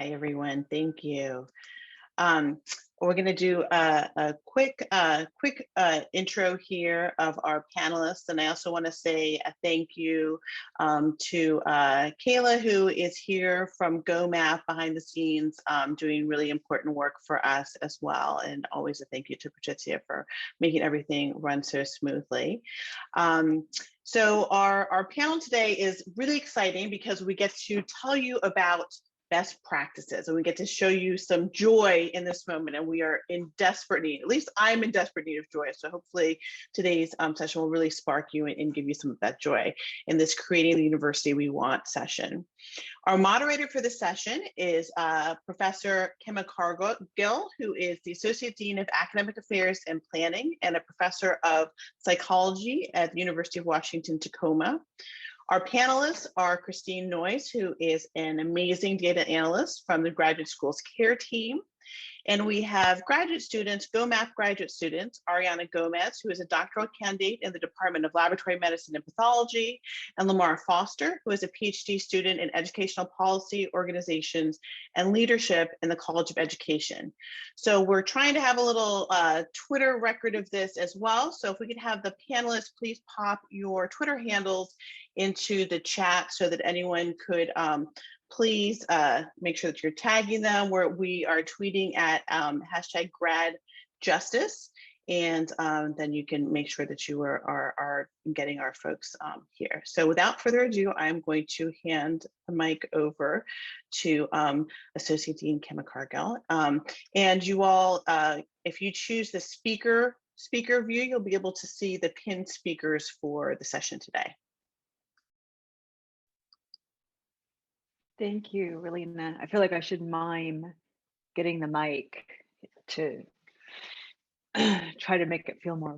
Hi, everyone. Thank you. We're going to do a quick intro here of our panelists. And I also want to say a thank you to Kayla, who is here from GoMap behind the scenes, doing really important work for us as well. And always a thank you to Patricia for making everything run so smoothly. So our panel today is really exciting because we get to tell you about best practices, and we get to show you some joy in this moment, and we are in desperate need. At least I'm in desperate need of joy. So hopefully today's session will really spark you and give you some of that joy in this Creating the University We Want session. Our moderator for this session is Professor Kima Cargill, who is the Associate Dean of Academic Affairs and Planning and a Professor of Psychology at the University of Washington-Tacoma. Our panelists are Christine Noyes, who is an amazing data analyst from the graduate school's CAIR team. And we have graduate students, GoMap graduate students, Ariana Gómez, who is a doctoral candidate in the Department of Laboratory Medicine and Pathology, and Lamar Foster, who is a PhD student in Educational Policy, Organizations, and Leadership in the College of Education. So we're trying to have a little Twitter record of this as well. So if we could have the panelists please pop your Twitter handles into the chat so that anyone could please make sure that you're tagging them, where we are tweeting at hashtag Grad Justice, and then you can make sure that you are getting our folks here. So without further ado, I'm going to hand the mic over to Associate Dean Kima Cargill. And you all, if you choose the speaker view, you'll be able to see the pinned speakers for the session today. Thank you, Relina. I feel like I should mime getting the mic to try to make it feel more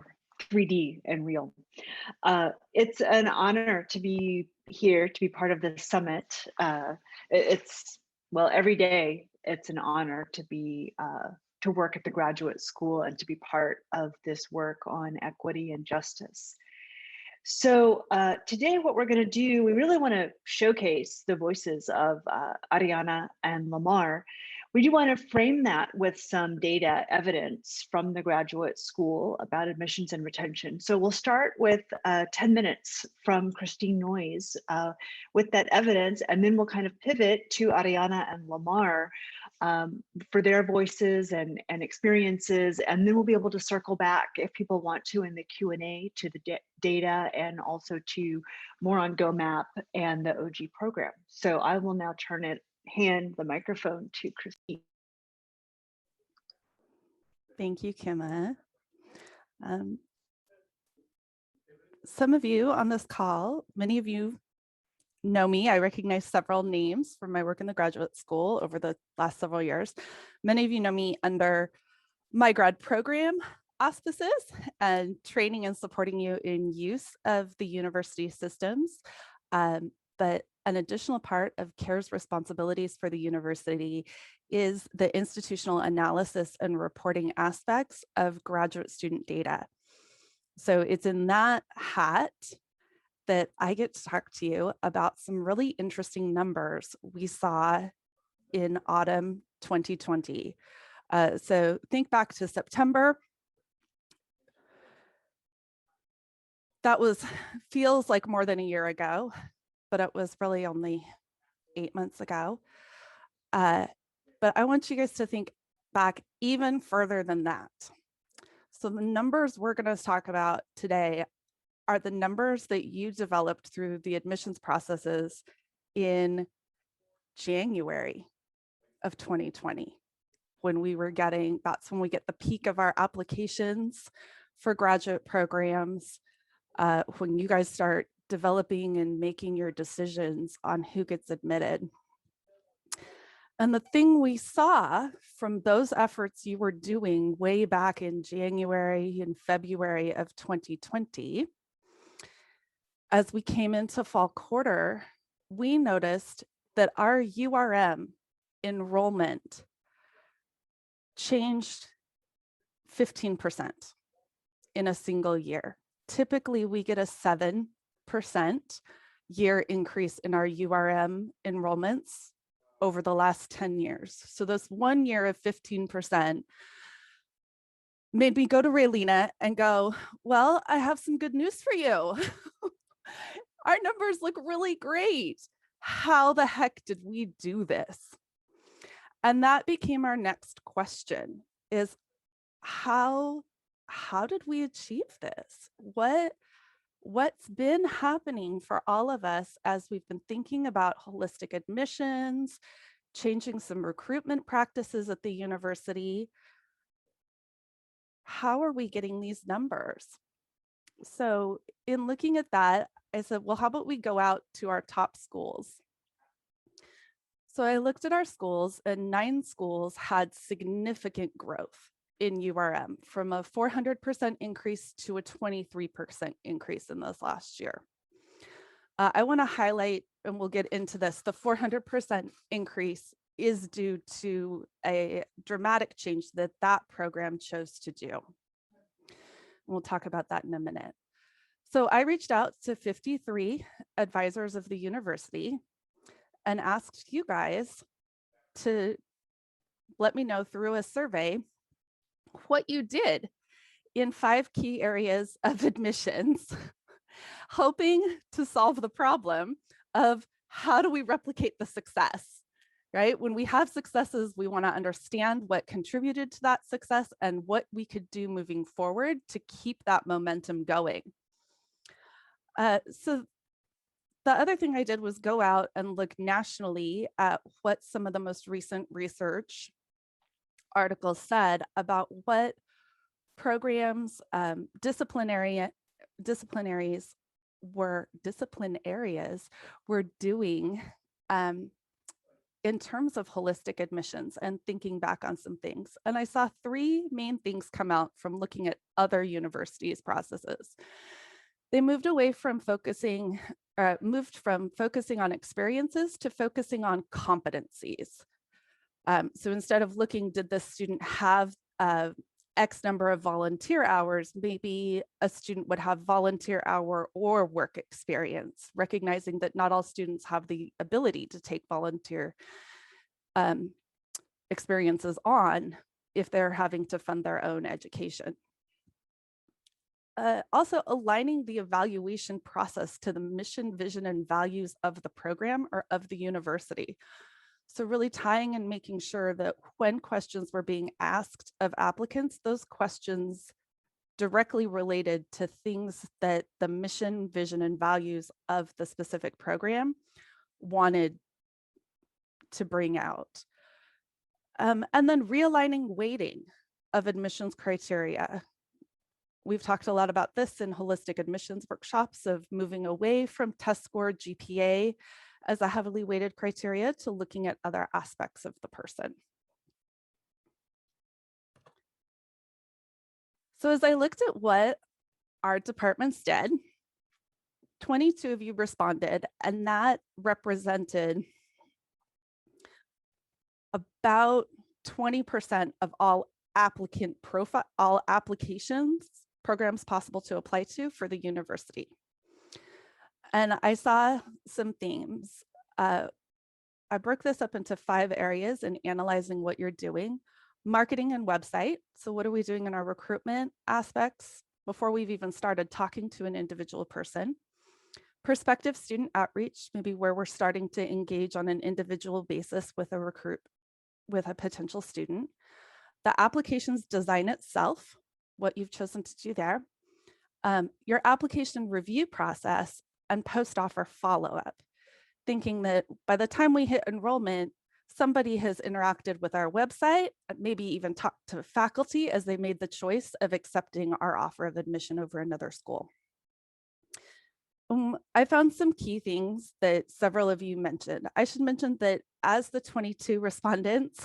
3D and real. It's an honor to be here, to be part of this summit. Well, every day it's an honor to be to work at the graduate school and to be part of this work on equity and justice. So today what we're going to do, we really want to showcase the voices of Ariana and Lamar. We do want to frame that with some data evidence from the graduate school about admissions and retention. So we'll start with 10 minutes from Christine Noyes with that evidence, and then we'll kind of pivot to Ariana and Lamar for their voices and experiences, and then we'll be able to circle back if people want to in the Q&A to the data and also to more on GoMap and the OG program. So I will now hand the microphone to Christine. Thank you, Kima. Some of you on this call, many of you know me. I recognize several names from my work in the graduate school over the last several years. Many of you know me under my grad program auspices and training and supporting you in use of the university systems. But an additional part of CAIR's responsibilities for the university is the institutional analysis and reporting aspects of graduate student data. So it's in that hat that I get to talk to you about some really interesting numbers we saw in autumn 2020. So think back to September. That feels like more than a year ago, but it was really only 8 months ago. But I want you guys to think back even further than that. So the numbers we're going to talk about today are the numbers that you developed through the admissions processes in January of 2020, when we were that's when we get the peak of our applications for graduate programs, when you guys start developing and making your decisions on who gets admitted. And the thing we saw from those efforts you were doing way back in January and February of 2020, as we came into fall quarter, we noticed that our URM enrollment changed 15% in a single year. Typically, we get a 7% year increase in our URM enrollments over the last 10 years. So this 1 year of 15% made me go to Raylina and go, well, I have some good news for you. Our numbers look really great. How the heck did we do this? And that became our next question, is how did we achieve this? What's been happening for all of us as we've been thinking about holistic admissions, changing some recruitment practices at the university? How are we getting these numbers? So in looking at that, I said, well, how about we go out to our top schools? So I looked at our schools, and 9 schools had significant growth in URM, from a 400% increase to a 23% increase in this last year. I want to highlight, and we'll get into this, the 400% increase is due to a dramatic change that that program chose to do. We'll talk about that in a minute. So I reached out to 53 advisors of the university and asked you guys to let me know through a survey what you did in 5 key areas of admissions, hoping to solve the problem of how do we replicate the success, right? When we have successes, we want to understand what contributed to that success and what we could do moving forward to keep that momentum going. So the other thing I did was go out and look nationally at what some of the most recent research articles said about what programs, discipline areas were doing in terms of holistic admissions and thinking back on some things. And I saw 3 main things come out from looking at other universities' processes. They moved from focusing on experiences to focusing on competencies. So instead of looking, did this student have X number of volunteer hours, maybe a student would have volunteer hour or work experience, recognizing that not all students have the ability to take volunteer experiences on if they're having to fund their own education. Also aligning the evaluation process to the mission, vision, and values of the program or of the university. So really tying and making sure that when questions were being asked of applicants, those questions directly related to things that the mission, vision, and values of the specific program wanted to bring out. And then realigning weighting of admissions criteria. We've talked a lot about this in holistic admissions workshops, of moving away from test score GPA as a heavily weighted criteria to looking at other aspects of the person. So as I looked at what our departments did, 22 of you responded, and that represented about 20% of all applications, programs possible to apply to for the university. And I saw some themes. I broke this up into 5 areas in analyzing what you're doing. Marketing and website. So what are we doing in our recruitment aspects before we've even started talking to an individual person? Prospective student outreach, maybe where we're starting to engage on an individual basis with a potential student. The application's design itself, what you've chosen to do there. Your application review process and post-offer follow-up, thinking that by the time we hit enrollment, somebody has interacted with our website, maybe even talked to faculty as they made the choice of accepting our offer of admission over another school. I found some key things that several of you mentioned. I should mention that as the 22 respondents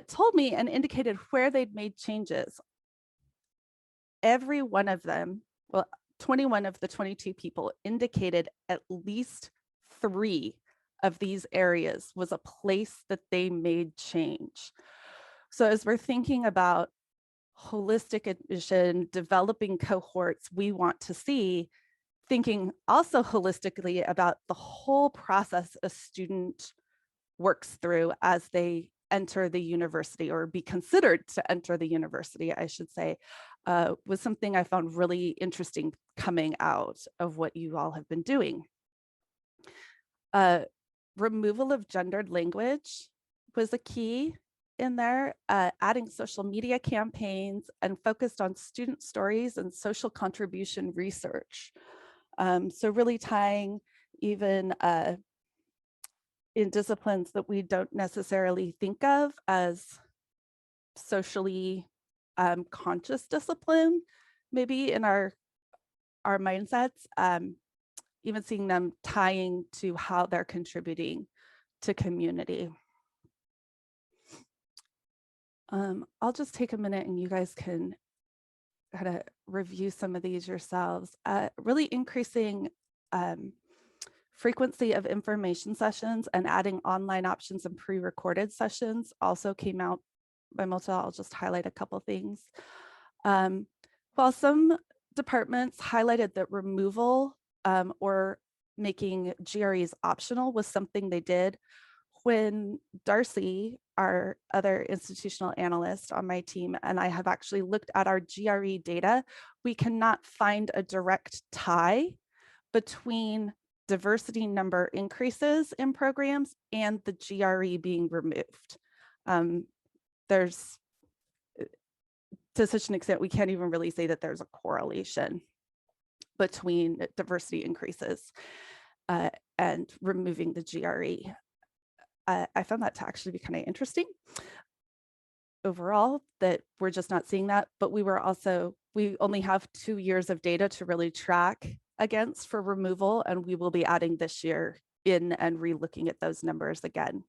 told me and indicated where they'd made changes, every one of them, well, 21 of the 22 people indicated at least 3 of these areas was a place that they made change. So as we're thinking about holistic admission, developing cohorts we want to see, thinking also holistically about the whole process a student works through as they enter the university, or be considered to enter the university, I should say, was something I found really interesting coming out of what you all have been doing. Removal of gendered language was a key in there, adding social media campaigns and focused on student stories and social contribution research. So really tying even in disciplines that we don't necessarily think of as socially conscious discipline, maybe in our mindsets, even seeing them tying to how they're contributing to community. I'll just take a minute and you guys can kind of review some of these yourselves. Really increasing frequency of information sessions and adding online options and pre-recorded sessions also came out by Mota. I'll just highlight a couple things. While some departments highlighted that removal or making GREs optional was something they did, when Darcy, our other institutional analyst on my team, and I have actually looked at our GRE data, we cannot find a direct tie between diversity number increases in programs and the GRE being removed. There's, to such an extent, we can't even really say that there's a correlation between diversity increases and removing the GRE. I found that to actually be kind of interesting overall, that we're just not seeing that, but we only have 2 years of data to really track against for removal, and we will be adding this year in and re-looking at those numbers again.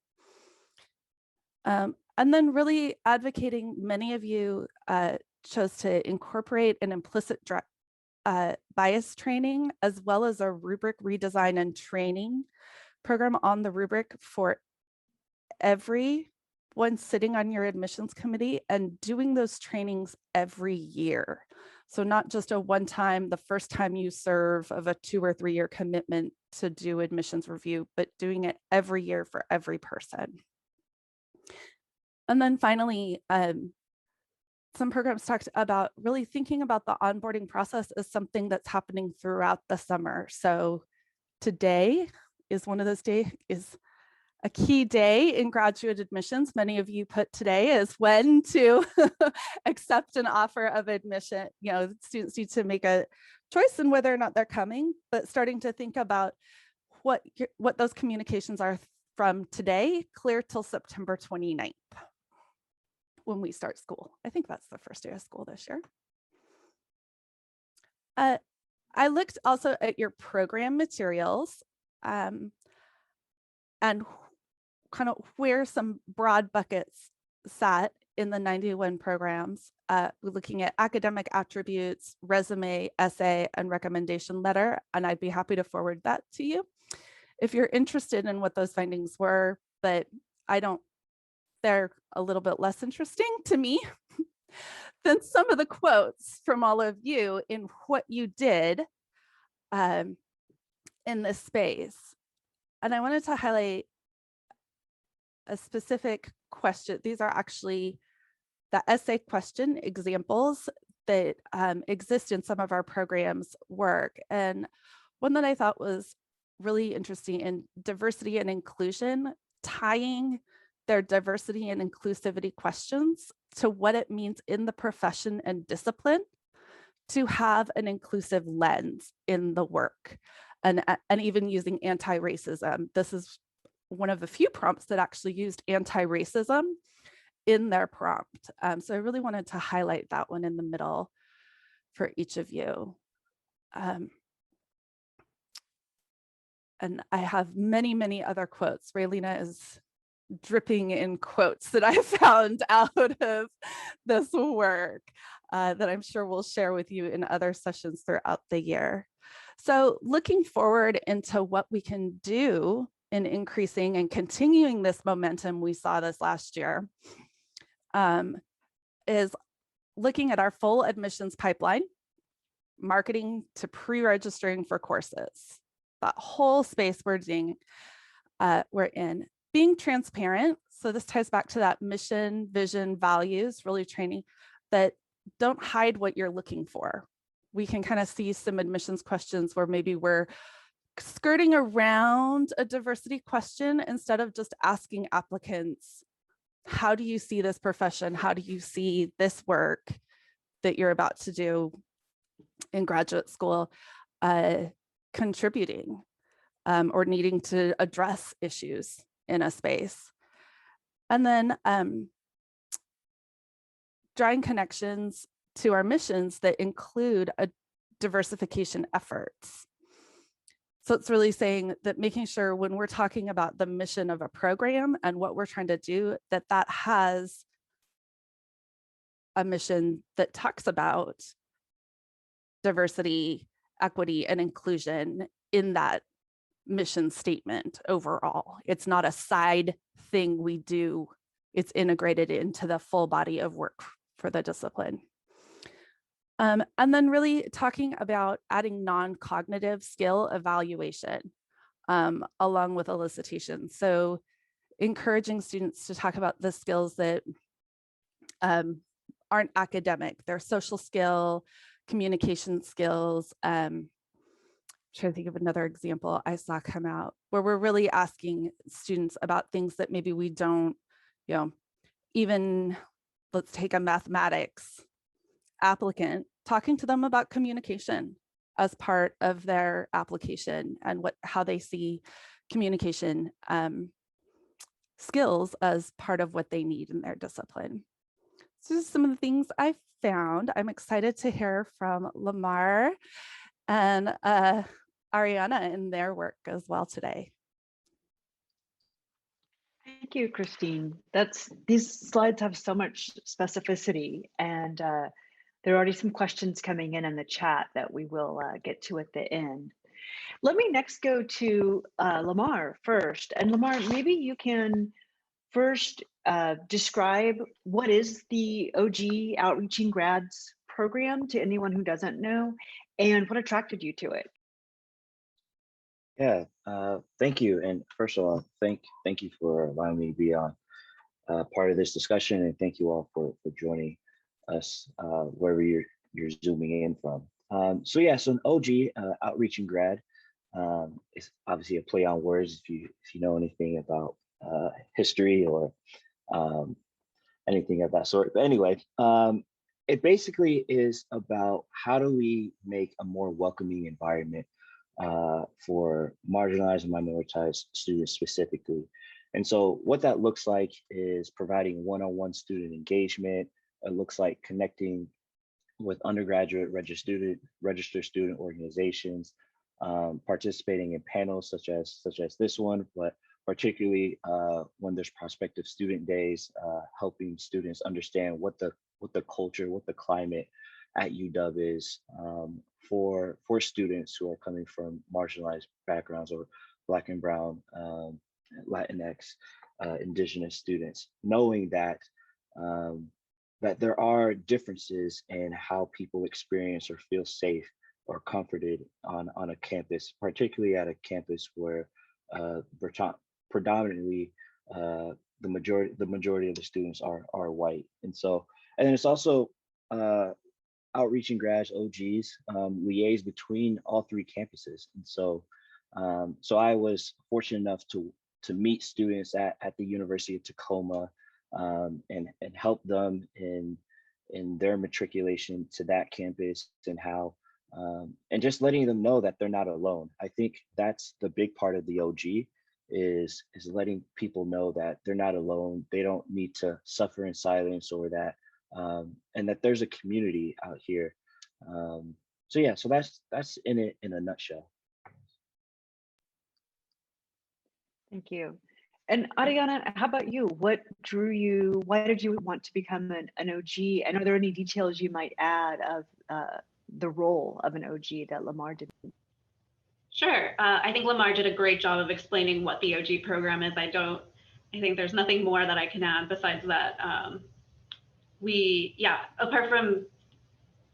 And then really advocating, many of you chose to incorporate an implicit bias training, as well as a rubric redesign and training program on the rubric for everyone sitting on your admissions committee, and doing those trainings every year. So not just a one-time, the first time you serve of a 2 or 3 year commitment to do admissions review, but doing it every year for every person. And then finally, some programs talked about really thinking about the onboarding process as something that's happening throughout the summer. So today is one of those days, is a key day in graduate admissions. Many of you put today as when to accept an offer of admission. You know, students need to make a choice in whether or not they're coming, but starting to think about what those communications are from today clear till September 29th, when we start school. I think that's the first day of school this year. I looked also at your program materials and kind of where some broad buckets sat in the 91 programs. We're looking at academic attributes, resume, essay, and recommendation letter, and I'd be happy to forward that to you if you're interested in what those findings were, but they're a little bit less interesting to me than some of the quotes from all of you in what you did in this space. And I wanted to highlight a specific question. These are actually the essay question examples that exist in some of our programs' work. And one that I thought was really interesting in diversity and inclusion, tying their diversity and inclusivity questions to what it means in the profession and discipline to have an inclusive lens in the work, and even using anti-racism. This is one of the few prompts that actually used anti-racism in their prompt. So I really wanted to highlight that one in the middle for each of you. And I have many, many other quotes. Raylina is dripping in quotes that I found out of this work that I'm sure we'll share with you in other sessions throughout the year. So looking forward into what we can do in increasing and continuing this momentum we saw this last year is looking at our full admissions pipeline, marketing to pre-registering for courses, that whole space we're in, being transparent. So this ties back to that mission, vision, values, really training that don't hide what you're looking for. We can kind of see some admissions questions where maybe we're skirting around a diversity question instead of just asking applicants, how do you see this profession? How do you see this work that you're about to do in graduate school contributing or needing to address issues in a space? And then drawing connections to our missions that include a diversification efforts. So it's really saying that making sure when we're talking about the mission of a program and what we're trying to do, that that has a mission that talks about diversity, equity, and inclusion in that mission statement overall. It's not a side thing we do. It's integrated into the full body of work for the discipline. And then really talking about adding non-cognitive skill evaluation along with elicitation. So encouraging students to talk about the skills that aren't academic, their social skill, communication skills. I'm trying to think of another example I saw come out where we're really asking students about things that maybe we don't, even let's take a mathematics applicant, talking to them about communication as part of their application and how they see communication skills as part of what they need in their discipline. So just some of the things I found. I'm excited to hear from Lamar and Ariana in their work as well today. Thank you, Christine. These slides have so much specificity, and there are already some questions coming in the chat that we will get to at the end. Let me next go to Lamar first. And Lamar, maybe you can first describe what is the OG Outreaching Grads program to anyone who doesn't know, and what attracted you to it. Yeah, thank you. And first of all, thank you for allowing me to be on part of this discussion, and thank you all for joining us wherever you're zooming in from. So an OG Outreaching Grad is obviously a play on words if you know anything about history or anything of that sort. But anyway, it basically is about how do we make a more welcoming environment for marginalized and minoritized students specifically. And so what that looks like is providing one-on-one student engagement. It looks like connecting with undergraduate registered student organizations, participating in panels such as this one, but particularly when there's prospective student days, helping students understand what the culture, what the climate at UW is for students who are coming from marginalized backgrounds or Black and Brown, Latinx, Indigenous students, knowing that that there are differences in how people experience or feel safe or comforted on a campus, particularly at a campus where predominantly the majority of the students are white. And then it's also Outreaching Grads, OGs, liaise between all three campuses. And so I was fortunate enough to meet students at the University of Tacoma and help them in their matriculation to that campus and how and just letting them know that they're not alone. I think that's the big part of the OG is letting people know that they're not alone. They don't need to suffer in silence, or that and that there's a community out here. So that's in it in a nutshell. Thank you. And Ariana, how about you? What drew you? Why did you want to become an OG? And are there any details you might add of the role of an OG that Lamar did? Sure. I think Lamar did a great job of explaining what the OG program is. I think there's nothing more that I can add besides that. Apart from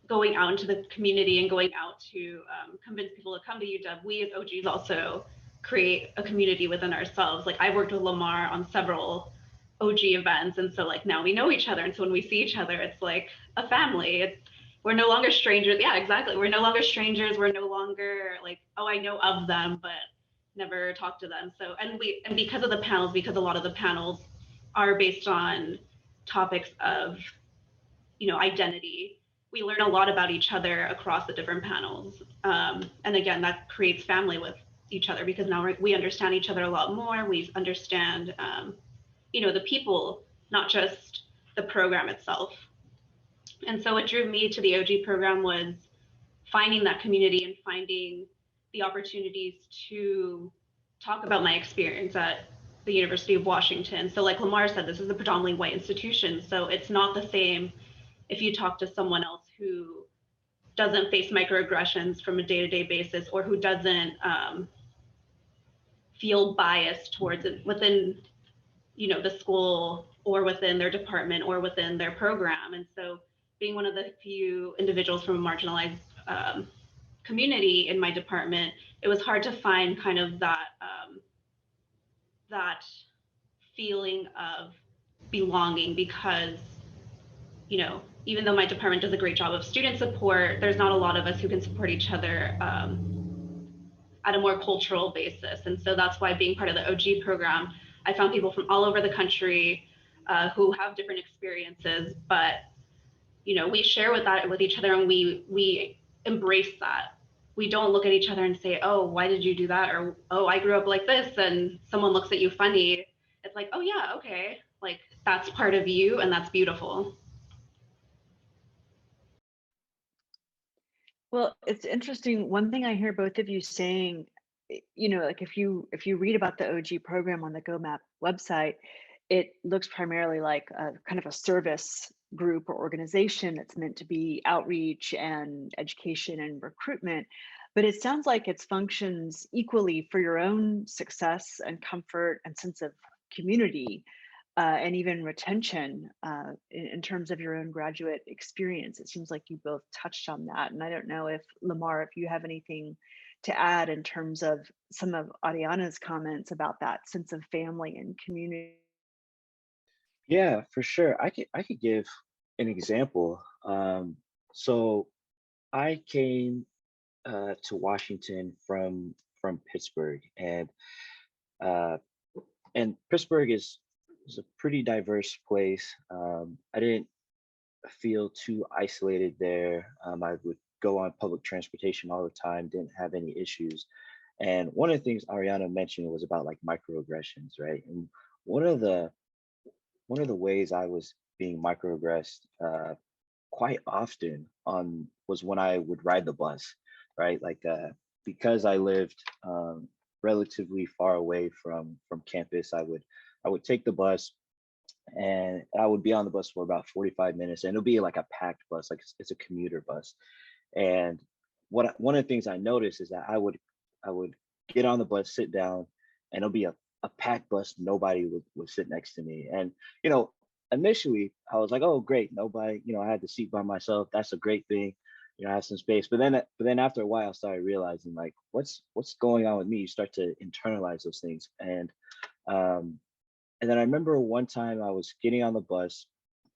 going out into the community and going out to convince people to come to UW, we as OGs also create a community within ourselves. Like, I worked with Lamar on several OG events, and so like now we know each other, and so when we see each other, it's like a family. We're no longer strangers. Yeah, exactly. We're no longer strangers. We're no longer like, oh, I know of them, but never talked to them. So, and because of the panels, because a lot of the panels are based on topics of, you know, identity, we learn a lot about each other across the different panels. And again, that creates family with each other, because now we understand each other a lot more. We understand, you know, the people, not just the program itself. And so what drew me to the OG program was finding that community and finding the opportunities to talk about my experience at the University of Washington. So like Lamar said, this is a predominantly white institution. So it's not the same if you talk to someone else who doesn't face microaggressions from a day-to-day basis, or who doesn't feel biased towards it within, you know, the school or within their department or within their program. And so being one of the few individuals from a marginalized community in my department, it was hard to find kind of that that feeling of belonging, because, you know, even though my department does a great job of student support, there's not a lot of us who can support each other at a more cultural basis. And so that's why, being part of the OG program, I found people from all over the country who have different experiences, but, you know, we share with each other, and we embrace that. We don't look at each other and say, oh, why did you do that? Or, oh, I grew up like this, and someone looks at you funny. It's like, oh yeah, okay. Like, that's part of you, and that's beautiful. Well, it's interesting. One thing I hear both of you saying, you know, like if you read about the OG program on the GoMap website, it looks primarily like a kind of a service group or organization that's meant to be outreach and education and recruitment. But it sounds like it functions equally for your own success and comfort and sense of community, and even retention in terms of your own graduate experience. It seems like you both touched on that. And I don't know if, Lamar, if you have anything to add in terms of some of Ariana's comments about that sense of family and community. Yeah, for sure. I could give an example. So I came to Washington from Pittsburgh, uh, and Pittsburgh is a pretty diverse place. I didn't feel too isolated there. I would go on public transportation all the time, didn't have any issues. And one of the things Ariana mentioned was about like microaggressions, right? And one of the one of the ways I was being microaggressed quite often on was when I would ride the bus, right? Like because I lived relatively far away from campus, I would take the bus, and I would be on the bus for about 45 minutes, and it'll be like a packed bus, like it's a commuter bus. And one of the things I noticed is that I would get on the bus, sit down, and it'll be a packed bus. Nobody would sit next to me. And, you know, initially I was like, oh, great. Nobody, you know, I had the seat by myself. That's a great thing. You know, I have some space. But then after a while, I started realizing like, what's going on with me? You start to internalize those things. And then I remember one time I was getting on the bus,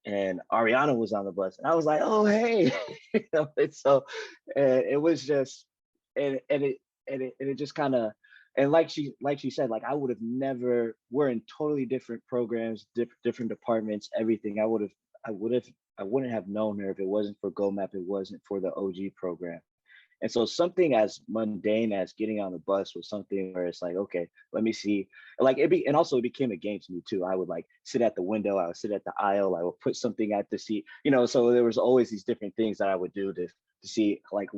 and Ariana was on the bus, and I was like, "Oh, hey!" You know, and so it was just, and it just kind of, and like she said, like I would have never. We're in totally different programs, different departments, everything. I wouldn't have known her if it wasn't for GoMap. It wasn't for the OG program. And so something as mundane as getting on the bus was something where it's like, okay, let me see. Like and also it became a game to me too. I would like sit at the window, I would sit at the aisle, I would put something at the seat, you know, so there was always these different things that I would do to see like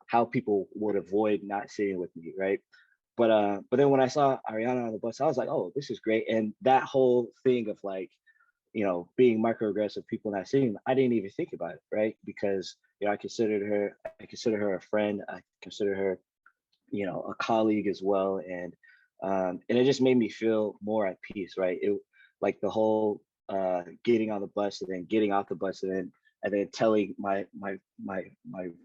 how people would avoid not sitting with me, right? But then when I saw Ariana on the bus, I was like, oh, this is great. And that whole thing of like, you know, being microaggressive, people not seeing, I didn't even think about it, right? Because, you know, I consider her a friend. I consider her, you know, a colleague as well. And it just made me feel more at peace, right? It like the whole getting on the bus and then getting off the bus and then and then telling my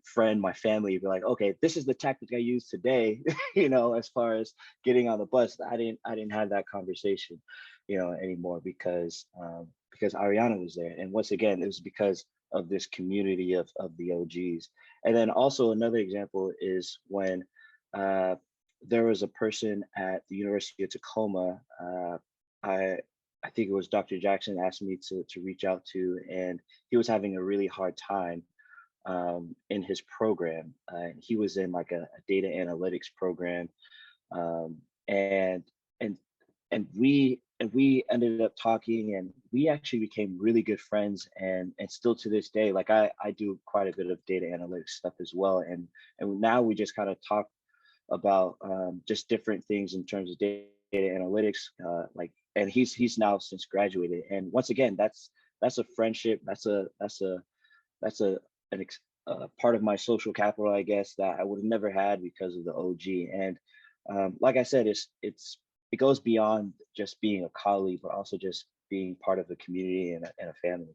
friend, my family, be like, okay, this is the tactic I used today, you know, as far as getting on the bus. I didn't have that conversation, you know, anymore because Ariana was there. And once again, it was because of this community of the OGs. And then also another example is when there was a person at the University of Tacoma, I think it was Dr. Jackson asked me to reach out to, and he was having a really hard time in his program. He was in like a data analytics program, and we ended up talking, and we actually became really good friends, and still to this day, like I do quite a bit of data analytics stuff as well, and now we just kind of talk about just different things in terms of data analytics, like, and he's now since graduated, and once again, that's a friendship, that's a part of my social capital, I guess, that I would have never had because of the OG. And like I said, it goes beyond just being a colleague, but also just being part of a community and a family.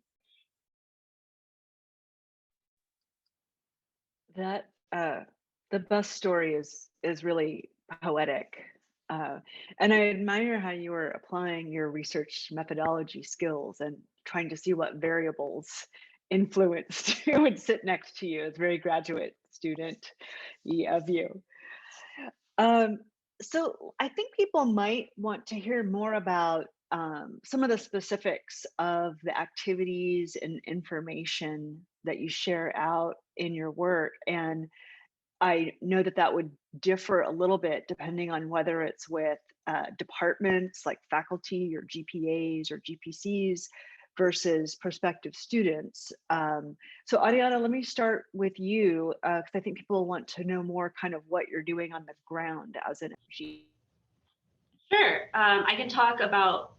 That the bus story is really poetic, and I admire how you are applying your research methodology skills and trying to see what variables influenced who would sit next to you. It's very graduate student of you. So I think people might want to hear more about some of the specifics of the activities and information that you share out in your work. And I know that would differ a little bit depending on whether it's with departments like faculty or GPAs or GPCs versus prospective students. So Ariana, let me start with you, because I think people want to know more kind of what you're doing on the ground as an OG. Sure, I can talk about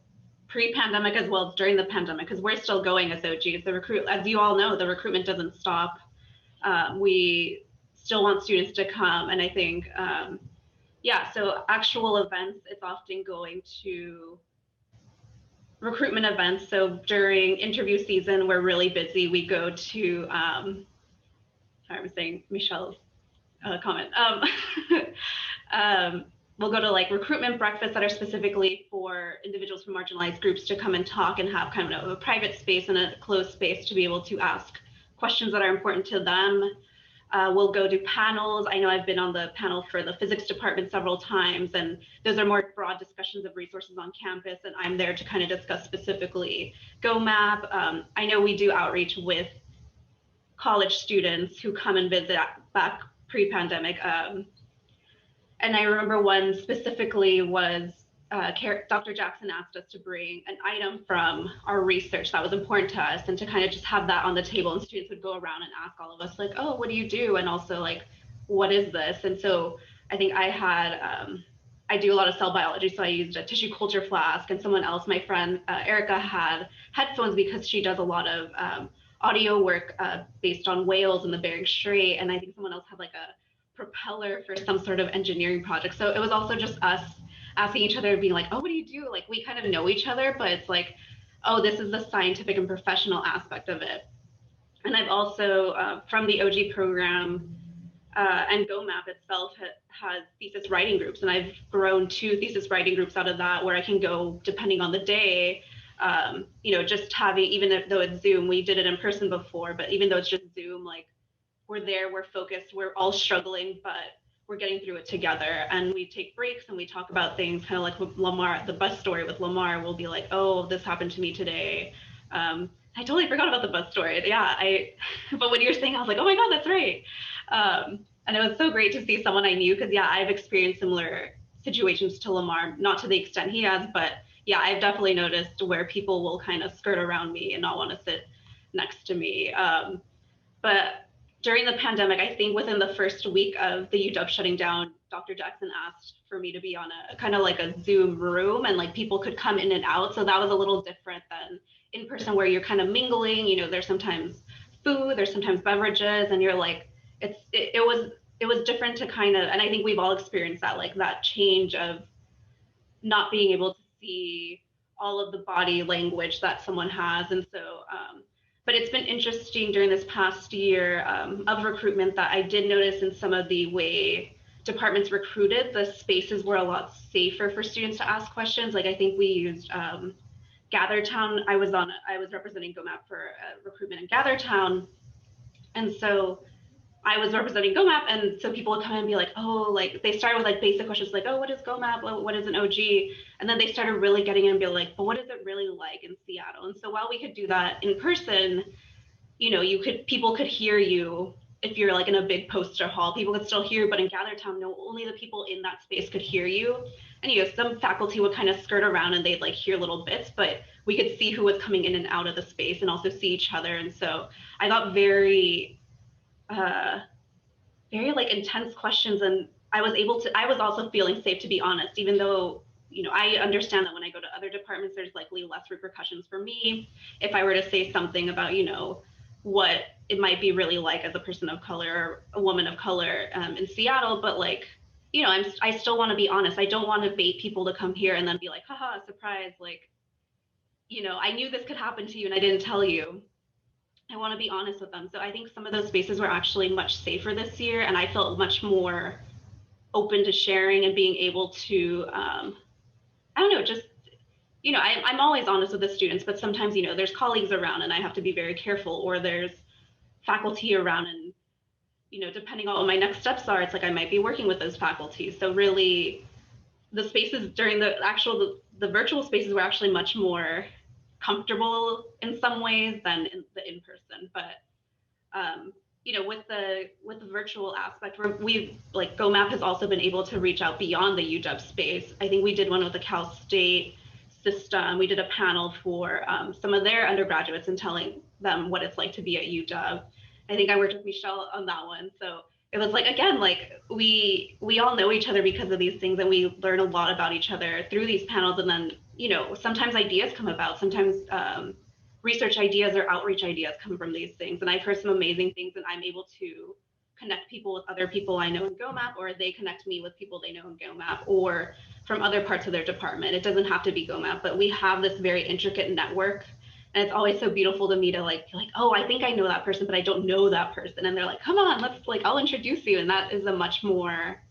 pre-pandemic as well as during the pandemic, because we're still going as OGs. As you all know, the recruitment doesn't stop. We still want students to come, and I think, yeah, so actual events, it's often going to recruitment events. So during interview season, we're really busy. We go to, sorry, I'm saying Michelle's comment. We'll go to like recruitment breakfasts that are specifically for individuals from marginalized groups to come and talk and have kind of a private space and a closed space to be able to ask questions that are important to them. We'll go to panels. I know I've been on the panel for the physics department several times, and those are more broad discussions of resources on campus, and I'm there to kind of discuss specifically GoMap. I know we do outreach with college students who come and visit back pre-pandemic. And I remember one specifically was Dr. Jackson asked us to bring an item from our research that was important to us, and to kind of just have that on the table, and students would go around and ask all of us like, oh, what do you do? And also like, what is this? And so I think I had, I do a lot of cell biology, so I used a tissue culture flask, and someone else, my friend Erica, had headphones because she does a lot of audio work based on whales in the Bering Strait. And I think someone else had like a propeller for some sort of engineering project. So it was also just us asking each other, being like, oh, what do you do? Like, we kind of know each other, but it's like, oh, this is the scientific and professional aspect of it. And I've also, from the OG program, and GoMap itself has thesis writing groups, and I've grown 2 thesis writing groups out of that, where I can go, depending on the day, you know, just having, even though it's Zoom, we did it in person before, but even though it's just Zoom, like, we're there, we're focused, we're all struggling, but we're getting through it together. And we take breaks and we talk about things, kind of like with Lamar, the bus story with Lamar, we'll be like, oh, this happened to me today. I totally forgot about the bus story. Yeah, but when you were saying, I was like, oh my God, that's right. And it was so great to see someone I knew, because yeah, I've experienced similar situations to Lamar, not to the extent he has, but yeah, I've definitely noticed where people will kind of skirt around me and not want to sit next to me. But during the pandemic, I think within the first week of the UW shutting down, Dr. Jackson asked for me to be on a kind of like a Zoom room, and like people could come in and out. So that was a little different than in person, where you're kind of mingling, you know, there's sometimes food, there's sometimes beverages, and you're like, it was different to kind of, and I think we've all experienced that, like that change of not being able to see all of the body language that someone has. And so, But it's been interesting during this past year of recruitment that I did notice in some of the way departments recruited, the spaces were a lot safer for students to ask questions. Like I think we used GatherTown. I was representing GoMap for recruitment in GatherTown. And so I was representing GoMap, and so people would come in and be like, oh, like they started with like basic questions like, oh, what is GoMap? What is an OG? And then they started really getting in and be like, but what is it really like in Seattle? And so while we could do that in person, you know, people could hear you. If you're like in a big poster hall, people could still hear you, but in GatherTown, no, only the people in that space could hear you. And you know, some faculty would kind of skirt around and they'd like hear little bits, but we could see who was coming in and out of the space and also see each other. And so I got very like intense questions, and I was also feeling safe, to be honest, even though, you know, I understand that when I go to other departments, there's likely less repercussions for me if I were to say something about, you know, what it might be really like as a person of color or a woman of color in Seattle. But like, you know, I still want to be honest. I don't want to bait people to come here and then be like, haha, surprise, like, you know, I knew this could happen to you and I didn't tell you. I want to be honest with them. So I think some of those spaces were actually much safer this year, and I felt much more open to sharing and being able to, I don't know, just, you know, I'm always honest with the students, but sometimes, you know, there's colleagues around and I have to be very careful, or there's faculty around, and, you know, depending on what my next steps are, it's like I might be working with those faculty. So really, the spaces during the virtual spaces were actually much more comfortable in some ways than in the in-person. But you know, with the virtual aspect, we've like GoMap has also been able to reach out beyond the UW space. I think we did one with the Cal State system. We did a panel for some of their undergraduates and telling them what it's like to be at UW. I think I worked with Michelle on that one. So it was like, again, like we all know each other because of these things, and we learn a lot about each other through these panels. And then, you know, sometimes ideas come about, sometimes research ideas or outreach ideas come from these things. And I've heard some amazing things, and I'm able to connect people with other people I know in GoMap, or they connect me with people they know in GoMap, or from other parts of their department. It doesn't have to be GoMap, but we have this very intricate network. And it's always so beautiful to me to like, oh, I think I know that person, but I don't know that person. And they're like, come on, let's like, I'll introduce you. And that is a much more,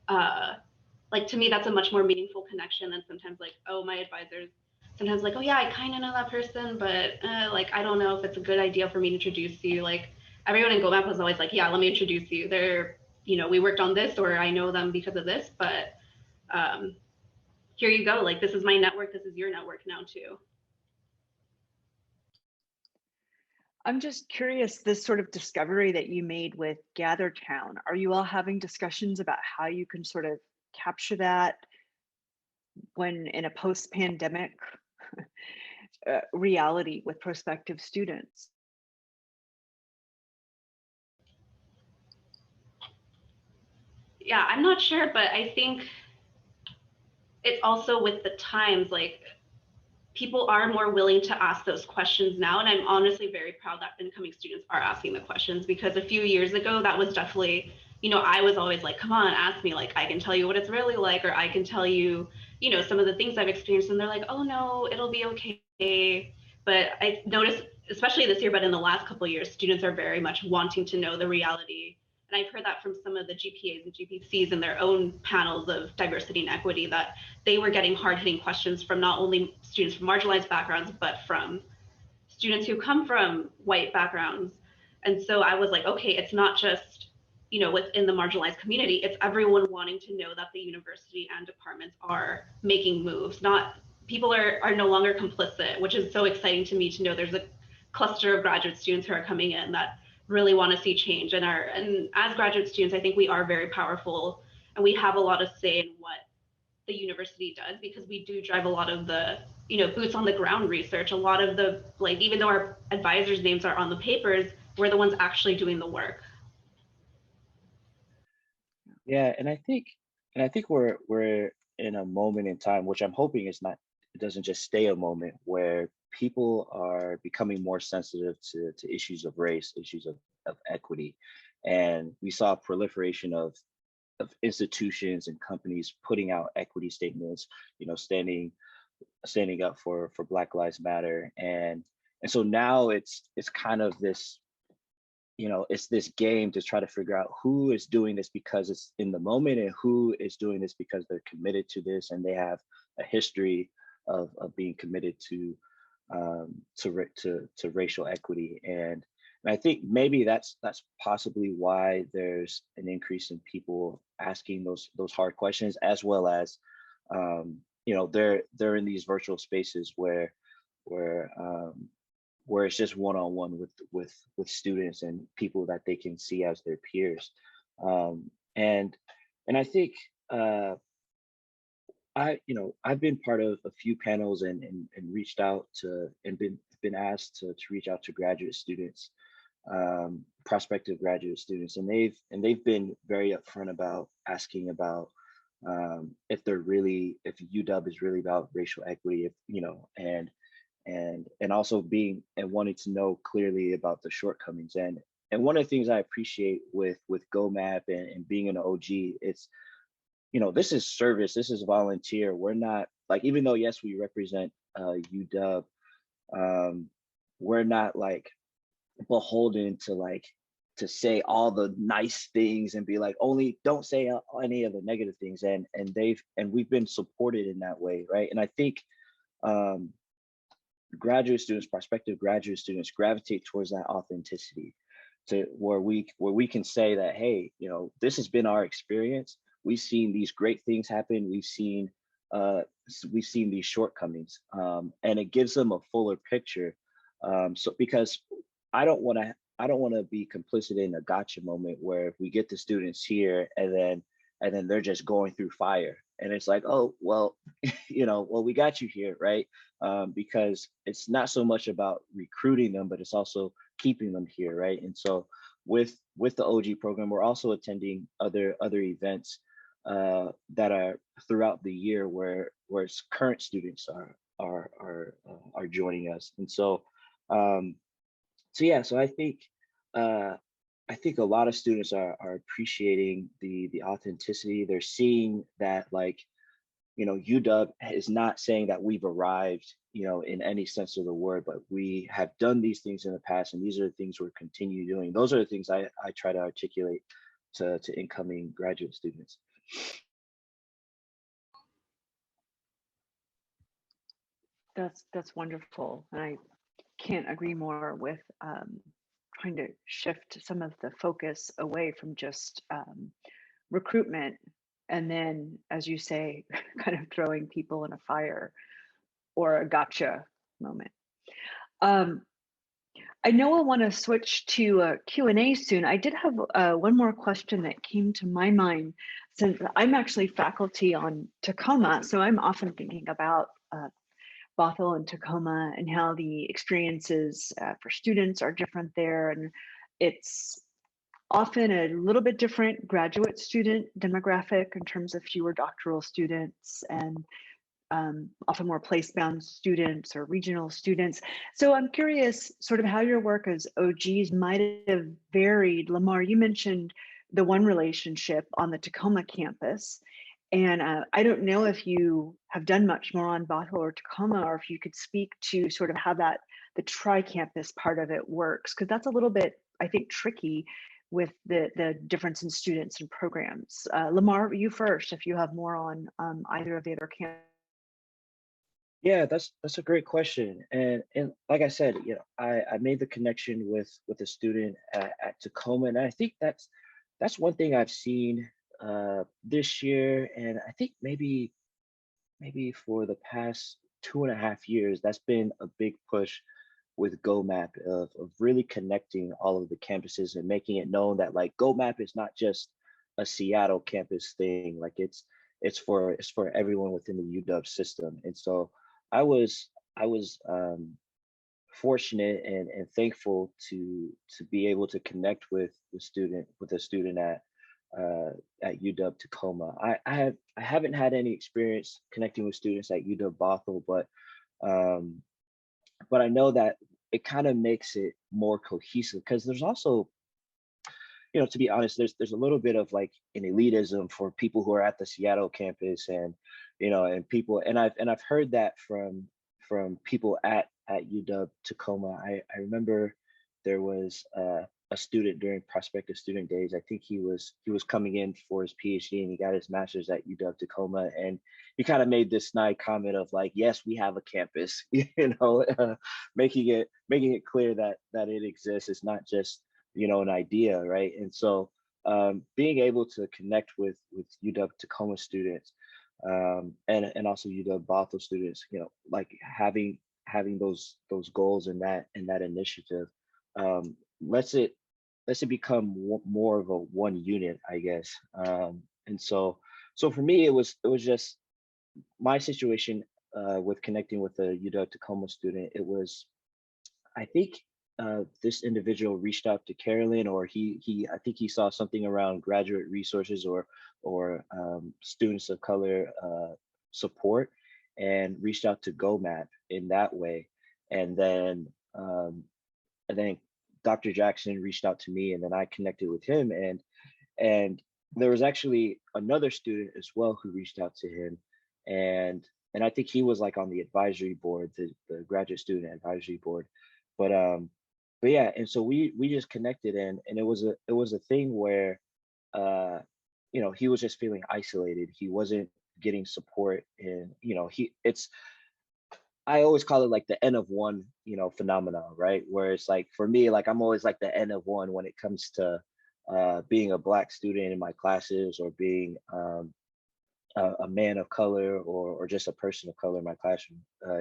like to me, that's a much more meaningful connection than sometimes like, oh, my advisors sometimes like, oh yeah, I kind of know that person, but like, I don't know if it's a good idea for me to introduce you. Like everyone in GoMap was always like, yeah, let me introduce you. They're, you know, we worked on this, or I know them because of this, but here you go. Like, this is my network. This is your network now too. I'm just curious, this sort of discovery that you made with GatherTown, are you all having discussions about how you can sort of capture that when in a post-pandemic reality with prospective students? Yeah, I'm not sure, but I think it's also with the times, like people are more willing to ask those questions now. And I'm honestly very proud that incoming students are asking the questions, because a few years ago, that was definitely, you know, I was always like, come on, ask me, like, I can tell you what it's really like, or I can tell you, you know, some of the things I've experienced. And they're like, oh no, it'll be okay. But I noticed, especially this year, but in the last couple of years, students are very much wanting to know the reality. And I've heard that from some of the GPAs and GPCs in their own panels of diversity and equity, that they were getting hard-hitting questions from not only students from marginalized backgrounds, but from students who come from white backgrounds. And so I was like, okay, it's not just, you know, within the marginalized community, it's everyone wanting to know that the university and departments are making moves. Not people are no longer complicit, which is so exciting to me to know there's a cluster of graduate students who are coming in that really want to see change. And as graduate students, I think we are very powerful, and we have a lot of say in what the university does, because we do drive a lot of the, you know, boots on the ground research. A lot of the, like, even though our advisors' names are on the papers, we're the ones actually doing the work. Yeah, and I think we're in a moment in time, which I'm hoping it doesn't just stay a moment, where people are becoming more sensitive to issues of race, issues of equity. And we saw a proliferation of institutions and companies putting out equity statements, you know, standing up for Black Lives Matter. And so now it's kind of this, it's this game to try to figure out who is doing this because it's in the moment and who is doing this because they're committed to this and they have a history of being committed to racial equity. And I think maybe that's possibly why there's an increase in people asking those hard questions, as well as they're in these virtual spaces where it's just one-on-one with students and people that they can see as their peers. And I think I've been part of a few panels and reached out to and been asked to reach out to graduate students, prospective graduate students, and they've been very upfront about asking about if UW is really about racial equity, and also wanting to know clearly about the shortcomings. And one of the things I appreciate with GoMap and being an OG, it's, this is service, this is volunteer. We're not like, even though yes, we represent UW, we're not like beholden to say all the nice things and be like, only don't say any of the negative things. And we've been supported in that way, right? And I think graduate students, prospective graduate students, gravitate towards that authenticity, to where we can say that, hey, this has been our experience. We've seen these great things happen. We've seen these shortcomings, and it gives them a fuller picture. So because I don't want to be complicit in a gotcha moment where if we get the students here and then they're just going through fire and it's like, oh, well, well, we got you here, right? Because it's not so much about recruiting them, but it's also keeping them here, right? And so with the OG program, we're also attending other events that are throughout the year where current students are joining us. And so so I think a lot of students are appreciating the authenticity. They're seeing that, like, UW is not saying that we've arrived, in any sense of the word, but we have done these things in the past, and these are the things we're continue doing. Those are the things I try to articulate to incoming graduate students. That's wonderful, and I can't agree more with trying to shift some of the focus away from just recruitment, and then, as you say, kind of throwing people in a fire or a gotcha moment. I know I want to switch to Q&A soon. I did have one more question that came to my mind, since I'm actually faculty on Tacoma, so I'm often thinking about Bothell and Tacoma and how the experiences for students are different there. And it's often a little bit different graduate student demographic in terms of fewer doctoral students and often more place-bound students or regional students. So I'm curious sort of how your work as OGs might have varied. Lamar, you mentioned the one relationship on the Tacoma campus. And I don't know if you have done much more on Bothell or Tacoma, or if you could speak to sort of how the tri-campus part of it works, because that's a little bit, I think, tricky with the difference in students and programs. Lamar, you first, if you have more on either of the other campuses. Yeah, that's a great question. And like I said, I made the connection with a student at Tacoma, and I think that's one thing I've seen this year, and I think maybe for the past 2.5 years, that's been a big push with GoMap of really connecting all of the campuses and making it known that, like, GoMap is not just a Seattle campus thing. Like, it's for everyone within the UW system. And so I was fortunate and thankful to be able to connect with a student at UW-Tacoma. I haven't had any experience connecting with students at UW-Bothell, but I know that it kind of makes it more cohesive, because there's also, to be honest, there's a little bit of like an elitism for people who are at the Seattle campus, and and I've heard that from people at UW UW-Tacoma. I remember there was a student during prospective student days. I think he was coming in for his PhD and he got his master's at UW-Tacoma, and he kind of made this snide comment of like, yes, we have a campus, making it clear that it exists. It's not just, an idea, right? And so being able to connect with UW-Tacoma students and also UW-Bothell students, like having those goals and that initiative lets it become more of a one unit, I guess. And so for me, it was just my situation with connecting with a UW-Tacoma student. It was, I think, this individual reached out to Carolyn, or I think he saw something around graduate resources or students of color support, and reached out to GoMap in that way. And then Dr. Jackson reached out to me, and then I connected with him, and there was actually another student as well who reached out to him, and I think he was like on the advisory board, the graduate student advisory board, but yeah, and so we just connected, and it was a thing where he was just feeling isolated. He wasn't getting support, and I always call it like the N of one, phenomenon, right? Where it's like, for me, like I'm always like the N of one when it comes to being a Black student in my classes, or being a man of color, or just a person of color in my classroom,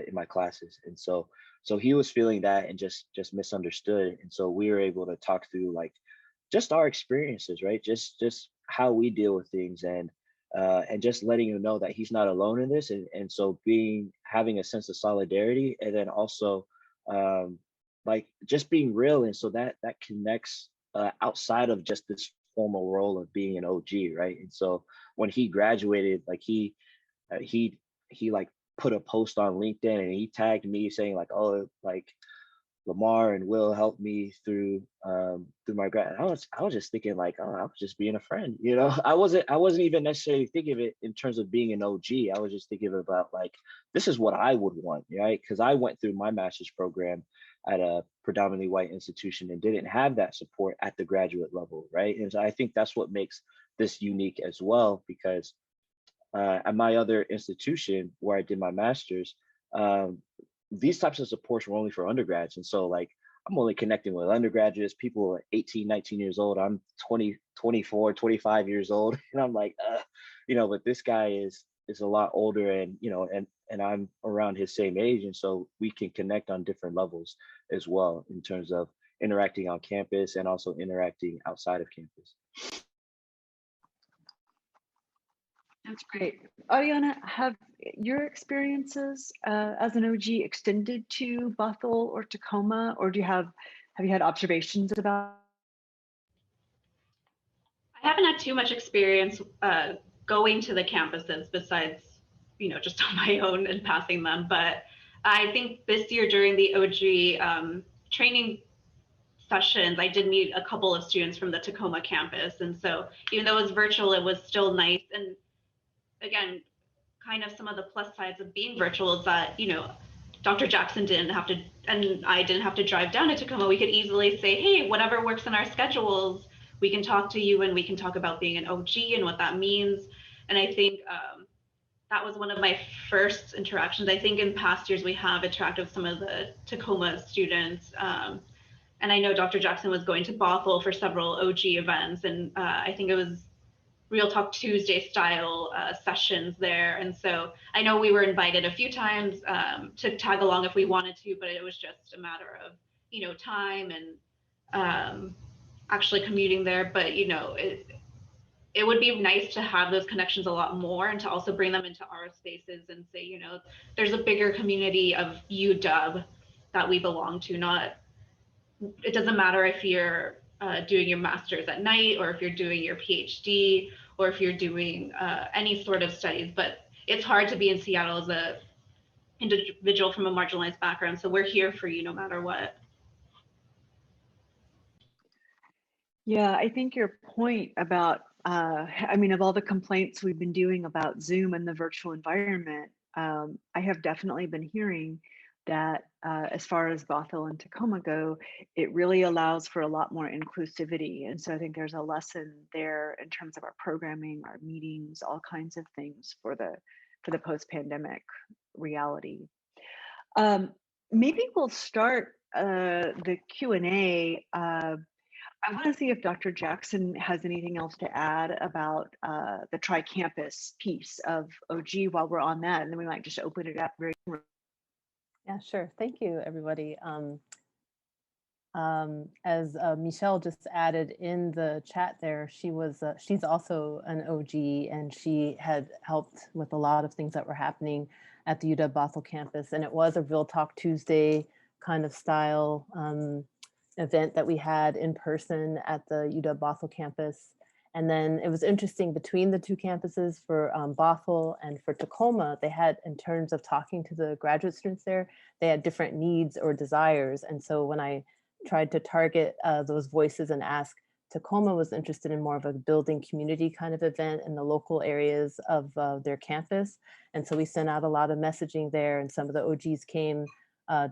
in my classes. And so he was feeling that and just misunderstood. And so we were able to talk through like just our experiences, right? Just how we deal with things, and just letting him know that he's not alone in this. And so having a sense of solidarity, and then also like just being real. And so that connects outside of just this formal role of being an OG, right? And so when he graduated, like he like put a post on LinkedIn, and he tagged me saying like, oh, like Lamar and Will helped me through my grad. I was just thinking like, oh, I was just being a friend, I wasn't even necessarily thinking of it in terms of being an OG. I was just thinking about like, this is what I would want, right? Because I went through my master's program at a predominantly white institution and didn't have that support at the graduate level, right? And so I think that's what makes this unique as well, because at my other institution where I did my master's, these types of supports were only for undergrads. And so like, I'm only connecting with undergraduates, people 18, 19 years old. I'm 20, 24, 25 years old. And I'm like, but this guy is a lot older, and, and I'm around his same age. And so we can connect on different levels as well, in terms of interacting on campus and also interacting outside of campus. That's great. Ariana, have your experiences as an OG extended to Bothell or Tacoma, or have you had observations about? I haven't had too much experience going to the campuses, besides, just on my own and passing them. But I think this year during the OG training sessions, I did meet a couple of students from the Tacoma campus. And so even though it was virtual, it was still nice. And again, kind of some of the plus sides of being virtual is that, Dr. Jackson didn't have to, and I didn't have to drive down to Tacoma. We could easily say, hey, whatever works in our schedules, we can talk to you, and we can talk about being an OG and what that means. And I think that was one of my first interactions. I think in past years, we have interacted with some of the Tacoma students. And I know Dr. Jackson was going to Bothell for several OG events. And I think it was Real Talk Tuesday style sessions there. And so I know we were invited a few times to tag along if we wanted to, but it was just a matter of, time and actually commuting there. But, it would be nice to have those connections a lot more, and to also bring them into our spaces and say, there's a bigger community of UW that we belong to. It doesn't matter if you're doing your master's at night, or if you're doing your PhD, or if you're doing any sort of studies, but it's hard to be in Seattle as an individual from a marginalized background. So we're here for you no matter what. Yeah, I think your point about, of all the complaints we've been doing about Zoom and the virtual environment, I have definitely been hearing that as far as Bothell and Tacoma go, it really allows for a lot more inclusivity. And so I think there's a lesson there in terms of our programming, our meetings, all kinds of things for the post-pandemic reality. Maybe we'll start the Q&A. I want to see if Dr. Jackson has anything else to add about the tri-campus piece of OG while we're on that, and then we might just open it up very. Yeah, sure. Thank you, everybody. As Michelle just added in the chat there, she's also an OG, and she had helped with a lot of things that were happening at the UW-Bothell campus, and it was a Real Talk Tuesday kind of style event that we had in person at the UW-Bothell campus. And then it was interesting between the two campuses for Bothell and for Tacoma, they had, in terms of talking to the graduate students there, they had different needs or desires. And so when I tried to target those voices and ask, Tacoma was interested in more of a building community kind of event in the local areas of their campus. And so we sent out a lot of messaging there, and some of the OGs came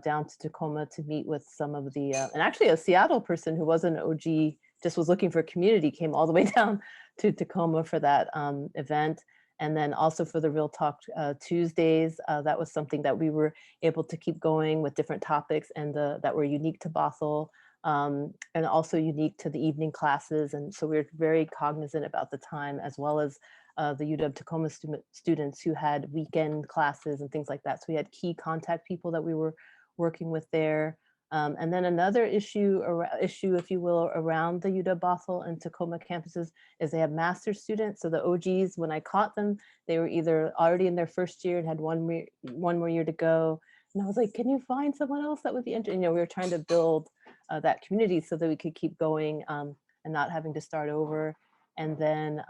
down to Tacoma to meet with some of the, and actually a Seattle person who was an OG, just was looking for community, came all the way down to Tacoma for that event. And then also for the Real Talk Tuesdays, that was something that we were able to keep going with different topics and that were unique to Bothell, and also unique to the evening classes. And so we were very cognizant about the time, as well as the UW-Tacoma students who had weekend classes and things like that. So we had key contact people that we were working with there. And then another issue, if you will, around the UW-Bothell and Tacoma campuses is they have master's students. So the OGs, when I caught them, they were either already in their first year and had one more year to go. And I was like, can you find someone else that would be interested? You know, we were trying to build that community so that we could keep going and not having to start over. And then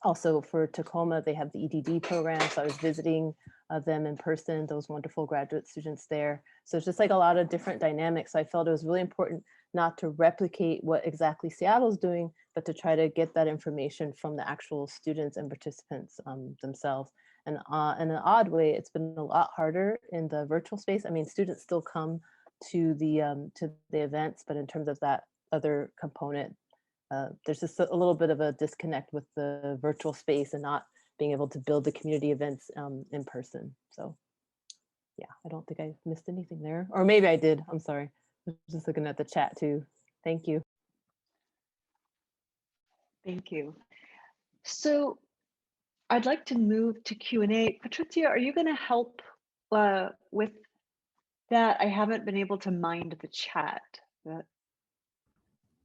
also for Tacoma, they have the EDD program. So I was visiting them in person, those wonderful graduate students there. So it's just like a lot of different dynamics. So I felt it was really important not to replicate what exactly Seattle's doing, but to try to get that information from the actual students and participants themselves. And in an odd way, it's been a lot harder in the virtual space. I mean, students still come to the events, but in terms of that other component, there's just a little bit of a disconnect with the virtual space and not being able to build the community events in person. So yeah, I don't think I missed anything there, or maybe I did. I'm sorry. I was just looking at the chat too. Thank you. Thank you. So I'd like to move to Q&A. Patrizia, are you going to help with that? I haven't been able to mind the chat.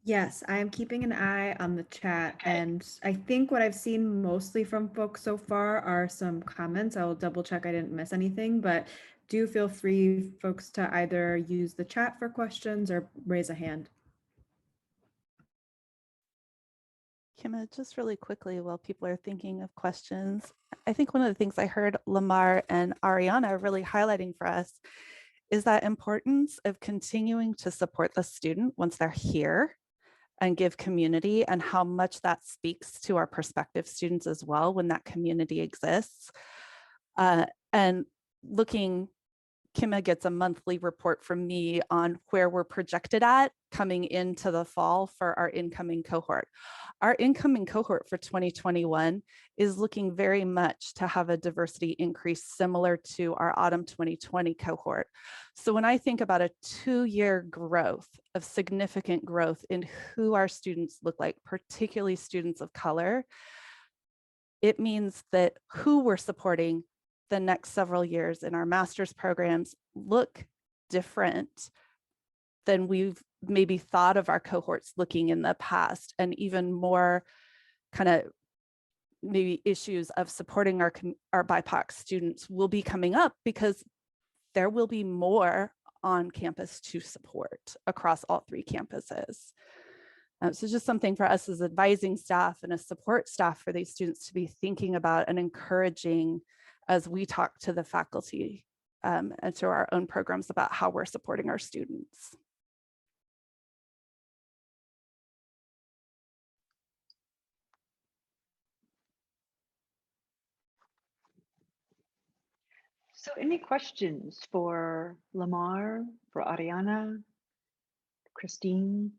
Yes, I am keeping an eye on the chat, Okay. and I think what I've seen mostly from folks so far are some comments. I'll double check I didn't miss anything, but do feel free, folks, to either use the chat for questions or raise a hand. Kima, just really quickly while people are thinking of questions, I think one of the things I heard Lamar and Ariana really highlighting for us is that importance of continuing to support the student once they're here and give community, and how much that speaks to our prospective students as well when that community exists. And looking, Kima gets a monthly report from me on where we're projected at coming into the fall for our incoming cohort. Our incoming cohort for 2021 is looking very much to have a diversity increase similar to our autumn 2020 cohort. So when I think about a 2-year growth of significant growth in who our students look like, particularly students of color, it means that who we're supporting the next several years in our master's programs look different than we've maybe thought of our cohorts looking in the past, and even more kind of maybe issues of supporting our BIPOC students will be coming up because there will be more on campus to support across all 3 campuses. So just something for us as advising staff and as support staff for these students to be thinking about and encouraging as we talk to the faculty and to our own programs about how we're supporting our students. So any questions for Lamar, for Ariana, Christine?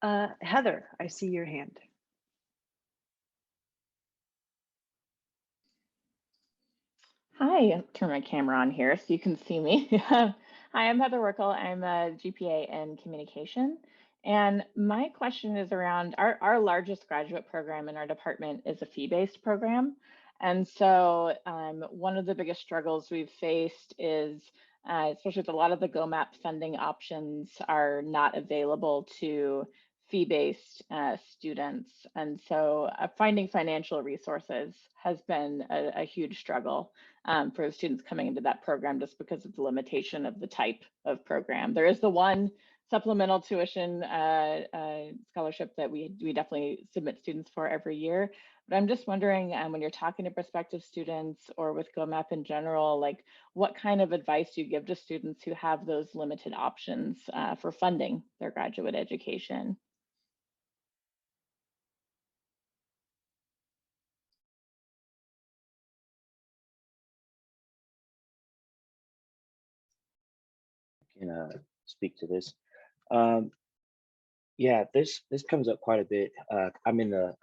Heather, I see your hand. Hi, I'll turn my camera on here so you can see me. Hi, I'm Heather Workle. I'm a GPA in communication. And my question is around our largest graduate program in our department is a fee-based program. And so one of the biggest struggles we've faced is, especially with a lot of the GOMAP funding options are not available to fee-based students. And so finding financial resources has been a huge struggle for the students coming into that program, just because of the limitation of the type of program. There is the one supplemental tuition scholarship that we definitely submit students for every year. But I'm just wondering, when you're talking to prospective students or with GOMAP in general, like what kind of advice do you give to students who have those limited options for funding their graduate education? Can speak to this. Yeah, this comes up quite a bit. I'm in the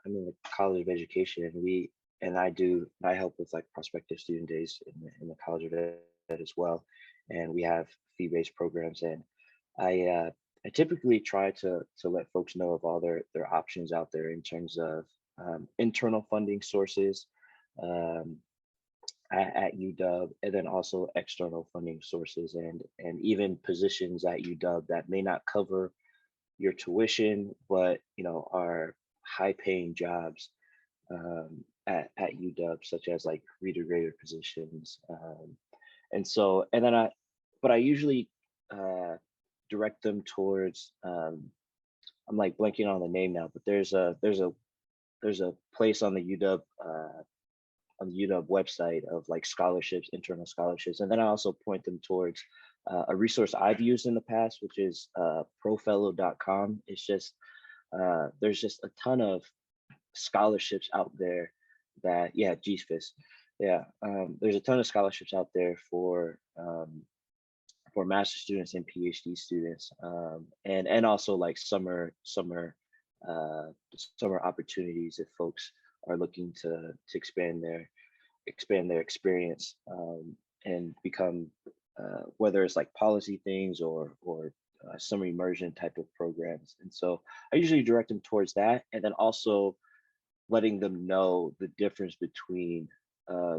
College of Education, and I help with like prospective student days in the College of Ed as well, and we have fee-based programs, and I typically try to let folks know of all their options out there in terms of internal funding sources at UW, and then also external funding sources, and even positions at UW that may not cover your tuition, but are high-paying jobs at UW, such as like reader grader positions, but I usually direct them towards. I'm like blanking on the name now, but there's a place on the UW website of like scholarships, internal scholarships, and then I also point them towards a resource I've used in the past, which is profellow.com. It's just there's just a ton of scholarships out there that GSFIS. There's a ton of scholarships out there for master's students and PhD students, and also like summer opportunities if folks are looking to expand their experience and become whether it's like policy things or summer immersion type of programs. And so I usually direct them towards that, and then also letting them know the difference between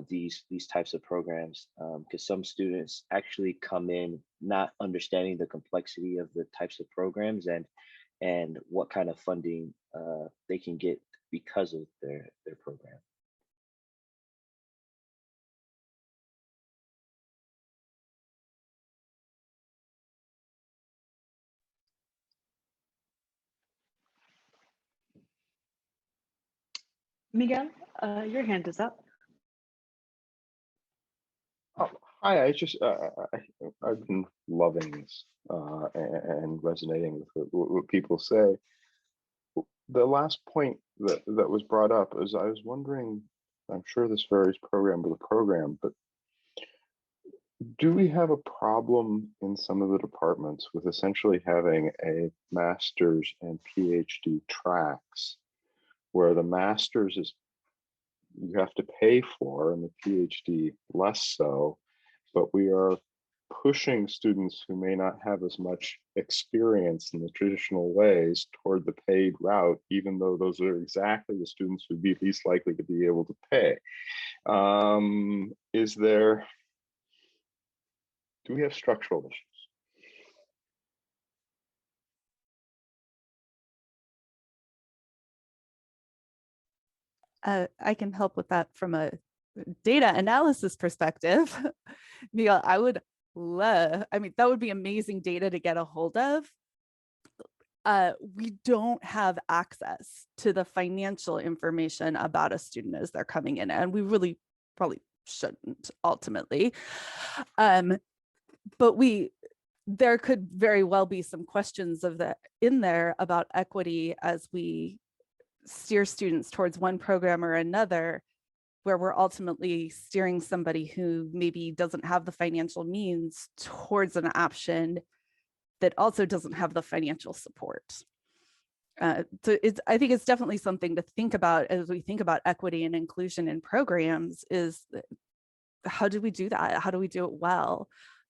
these types of programs, because some students actually come in not understanding the complexity of the types of programs and what kind of funding they can get because of their program. Miguel, your hand is up. Oh, hi, I've been loving this and resonating with what people say. The last point that was brought up is I was wondering, I'm sure this varies program to program, but do we have a problem in some of the departments with essentially having a master's and PhD tracks where the master's is you have to pay for and the PhD less so, but we are pushing students who may not have as much experience in the traditional ways toward the paid route, even though those are exactly the students who'd be least likely to be able to pay. Do we have structural issues? I can help with that from a data analysis perspective. Miguel, I would love, that would be amazing data to get a hold of. We don't have access to the financial information about a student as they're coming in, and we really probably shouldn't ultimately. But there could very well be some questions in there about equity as we steer students towards one program or another, where we're ultimately steering somebody who maybe doesn't have the financial means towards an option that also doesn't have the financial support. So I think it's definitely something to think about as we think about equity and inclusion in programs, is how do we do that? How do we do it well?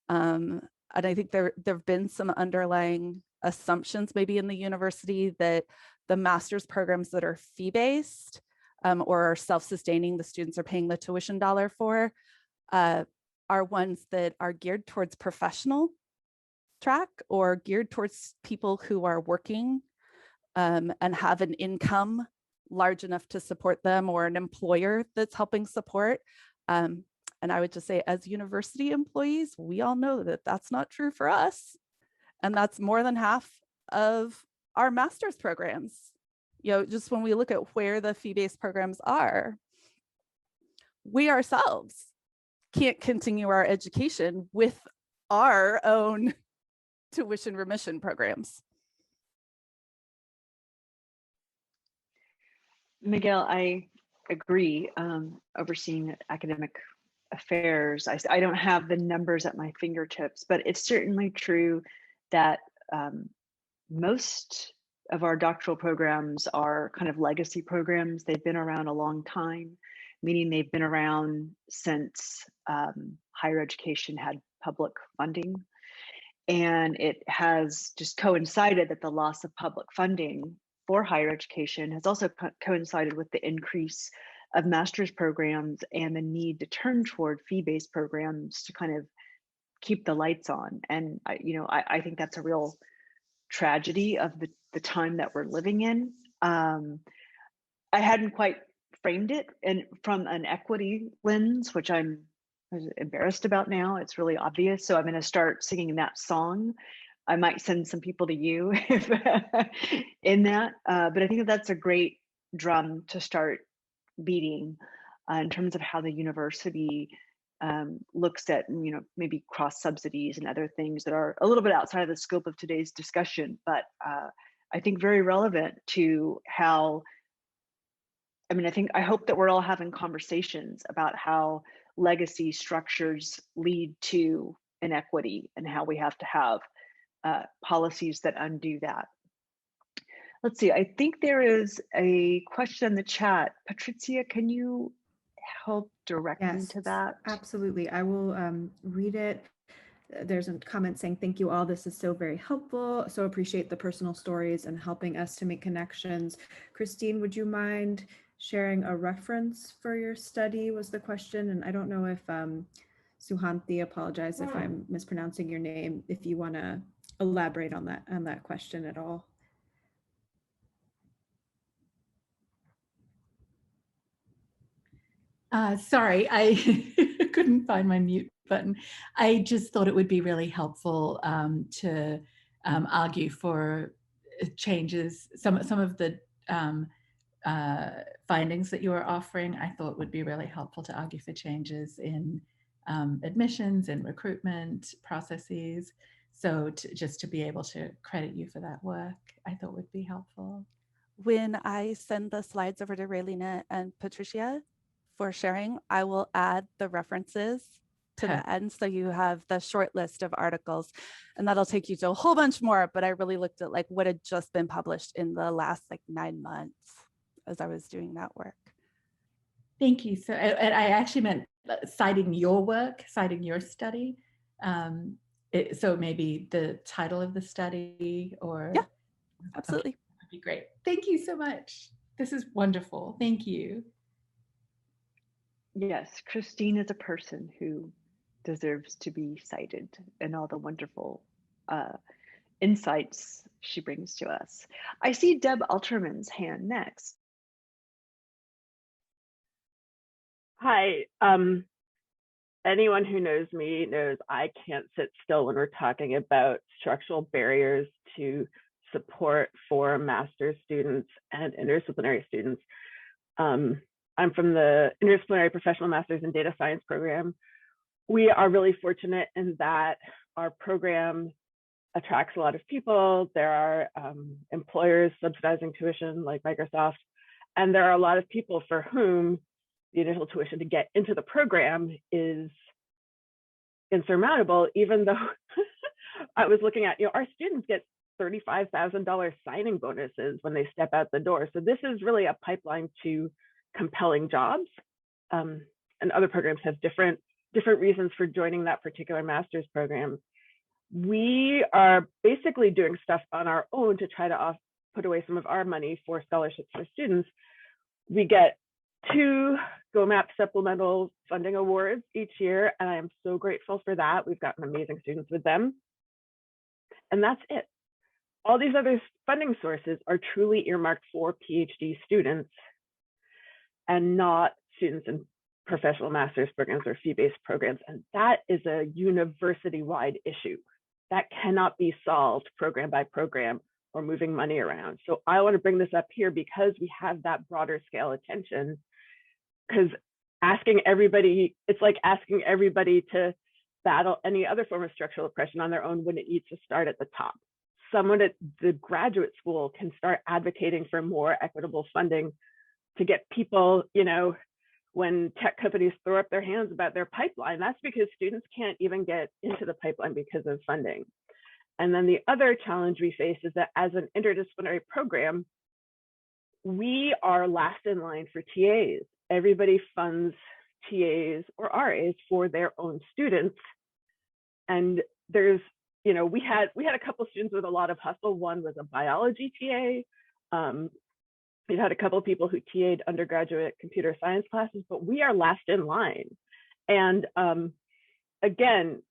And I think there have been some underlying assumptions maybe in the university that the master's programs that are fee-based or are self-sustaining, the students are paying the tuition dollar for, are ones that are geared towards professional track or geared towards people who are working and have an income large enough to support them, or an employer that's helping support. And I would just say, as university employees, we all know that that's not true for us. And that's more than half of our master's programs. You know, just when we look at where the fee-based programs are, we ourselves can't continue our education with our own tuition remission programs. Miguel, I agree. Overseeing academic affairs, I don't have the numbers at my fingertips, but it's certainly true that most of our doctoral programs are kind of legacy programs. They've been around a long time, meaning they've been around since higher education had public funding. And it has just coincided that the loss of public funding for higher education has also coincided with the increase of master's programs and the need to turn toward fee-based programs to kind of keep the lights on. And I think that's a real tragedy of the time that we're living in. I hadn't quite framed it and from an equity lens, which I'm embarrassed about now. It's really obvious. So I'm going to start singing that song. I might send some people to you in that, but I think that's a great drum to start beating in terms of how the university looks at, maybe cross subsidies and other things that are a little bit outside of the scope of today's discussion, but I think very relevant to how, I hope that we're all having conversations about how legacy structures lead to inequity and how we have to have policies that undo that. Let's see, I think there is a question in the chat. Patricia, can you help direct me to that? Absolutely, I will read it. There's a comment saying, thank you all, this is so very helpful. So appreciate the personal stories and helping us to make connections. Christine, would you mind sharing a reference for your study was the question. And I don't know if Suhanti, apologize if I'm mispronouncing your name, if you want to elaborate on that question at all. Sorry, I couldn't find my mute button. I just thought it would be really helpful to argue for changes. Some of the findings that you were offering, I thought would be really helpful to argue for changes in admissions and recruitment processes. So just to be able to credit you for that work, I thought would be helpful. When I send the slides over to Raylina and Patricia for sharing, I will add the references to the end, so you have the short list of articles, and that'll take you to a whole bunch more, but I really looked at like what had just been published in the last 9 months as I was doing that work. Thank you. So I actually meant citing your work, citing your study. So maybe the title of the study, or yeah, absolutely. Okay, that'd be great. Thank you so much. This is wonderful. Thank you. Yes, Christine is a person who deserves to be cited and all the wonderful insights she brings to us. I see Deb Alterman's hand next. Hi. Anyone who knows me knows I can't sit still when we're talking about structural barriers to support for master's students and interdisciplinary students. I'm from the Interdisciplinary Professional Masters in Data Science program. We are really fortunate in that our program attracts a lot of people. There are employers subsidizing tuition like Microsoft, And there are a lot of people for whom the initial tuition to get into the program is insurmountable, even though I was looking at, our students get $35,000 signing bonuses when they step out the door. So this is really a pipeline to compelling jobs. And other programs have different reasons for joining that particular master's program. We are basically doing stuff on our own to try to put away some of our money for scholarships for students. We get 2 GoMap supplemental funding awards each year, and I am so grateful for that. We've gotten amazing students with them. And that's it. All these other funding sources are truly earmarked for PhD students and not students in professional master's programs or fee-based programs. And that is a university-wide issue. That cannot be solved program by program or moving money around. So I want to bring this up here because we have that broader scale attention, because asking everybody, it's like asking everybody to battle any other form of structural oppression on their own when it needs to start at the top. Someone at the graduate school can start advocating for more equitable funding to get people, when tech companies throw up their hands about their pipeline, that's because students can't even get into the pipeline because of funding. And then the other challenge we face is that as an interdisciplinary program, we are last in line for TAs. Everybody funds TAs or RAs for their own students. And there's, we had a couple students with a lot of hustle. One was a biology TA. We've had a couple of people who TA'd undergraduate computer science classes, but we are last in line. And again,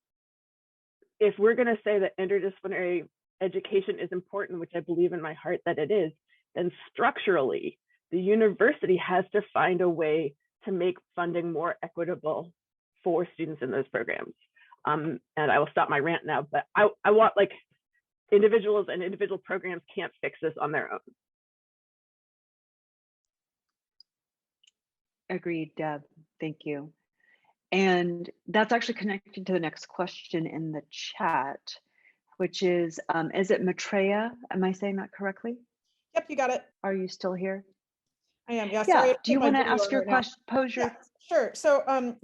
if we're going to say that interdisciplinary education is important, which I believe in my heart that it is, then structurally, the university has to find a way to make funding more equitable for students in those programs. And I will stop my rant now, but I want, individuals and individual programs can't fix this on their own. Agreed, Deb. Thank you. And that's actually connected to the next question in the chat, which is it Maitreya? Am I saying that correctly? Yep, you got it. Are you still here? I am. Yeah. Yeah. Sorry, Do you want to ask your question? Pose your. Yeah, sure. So,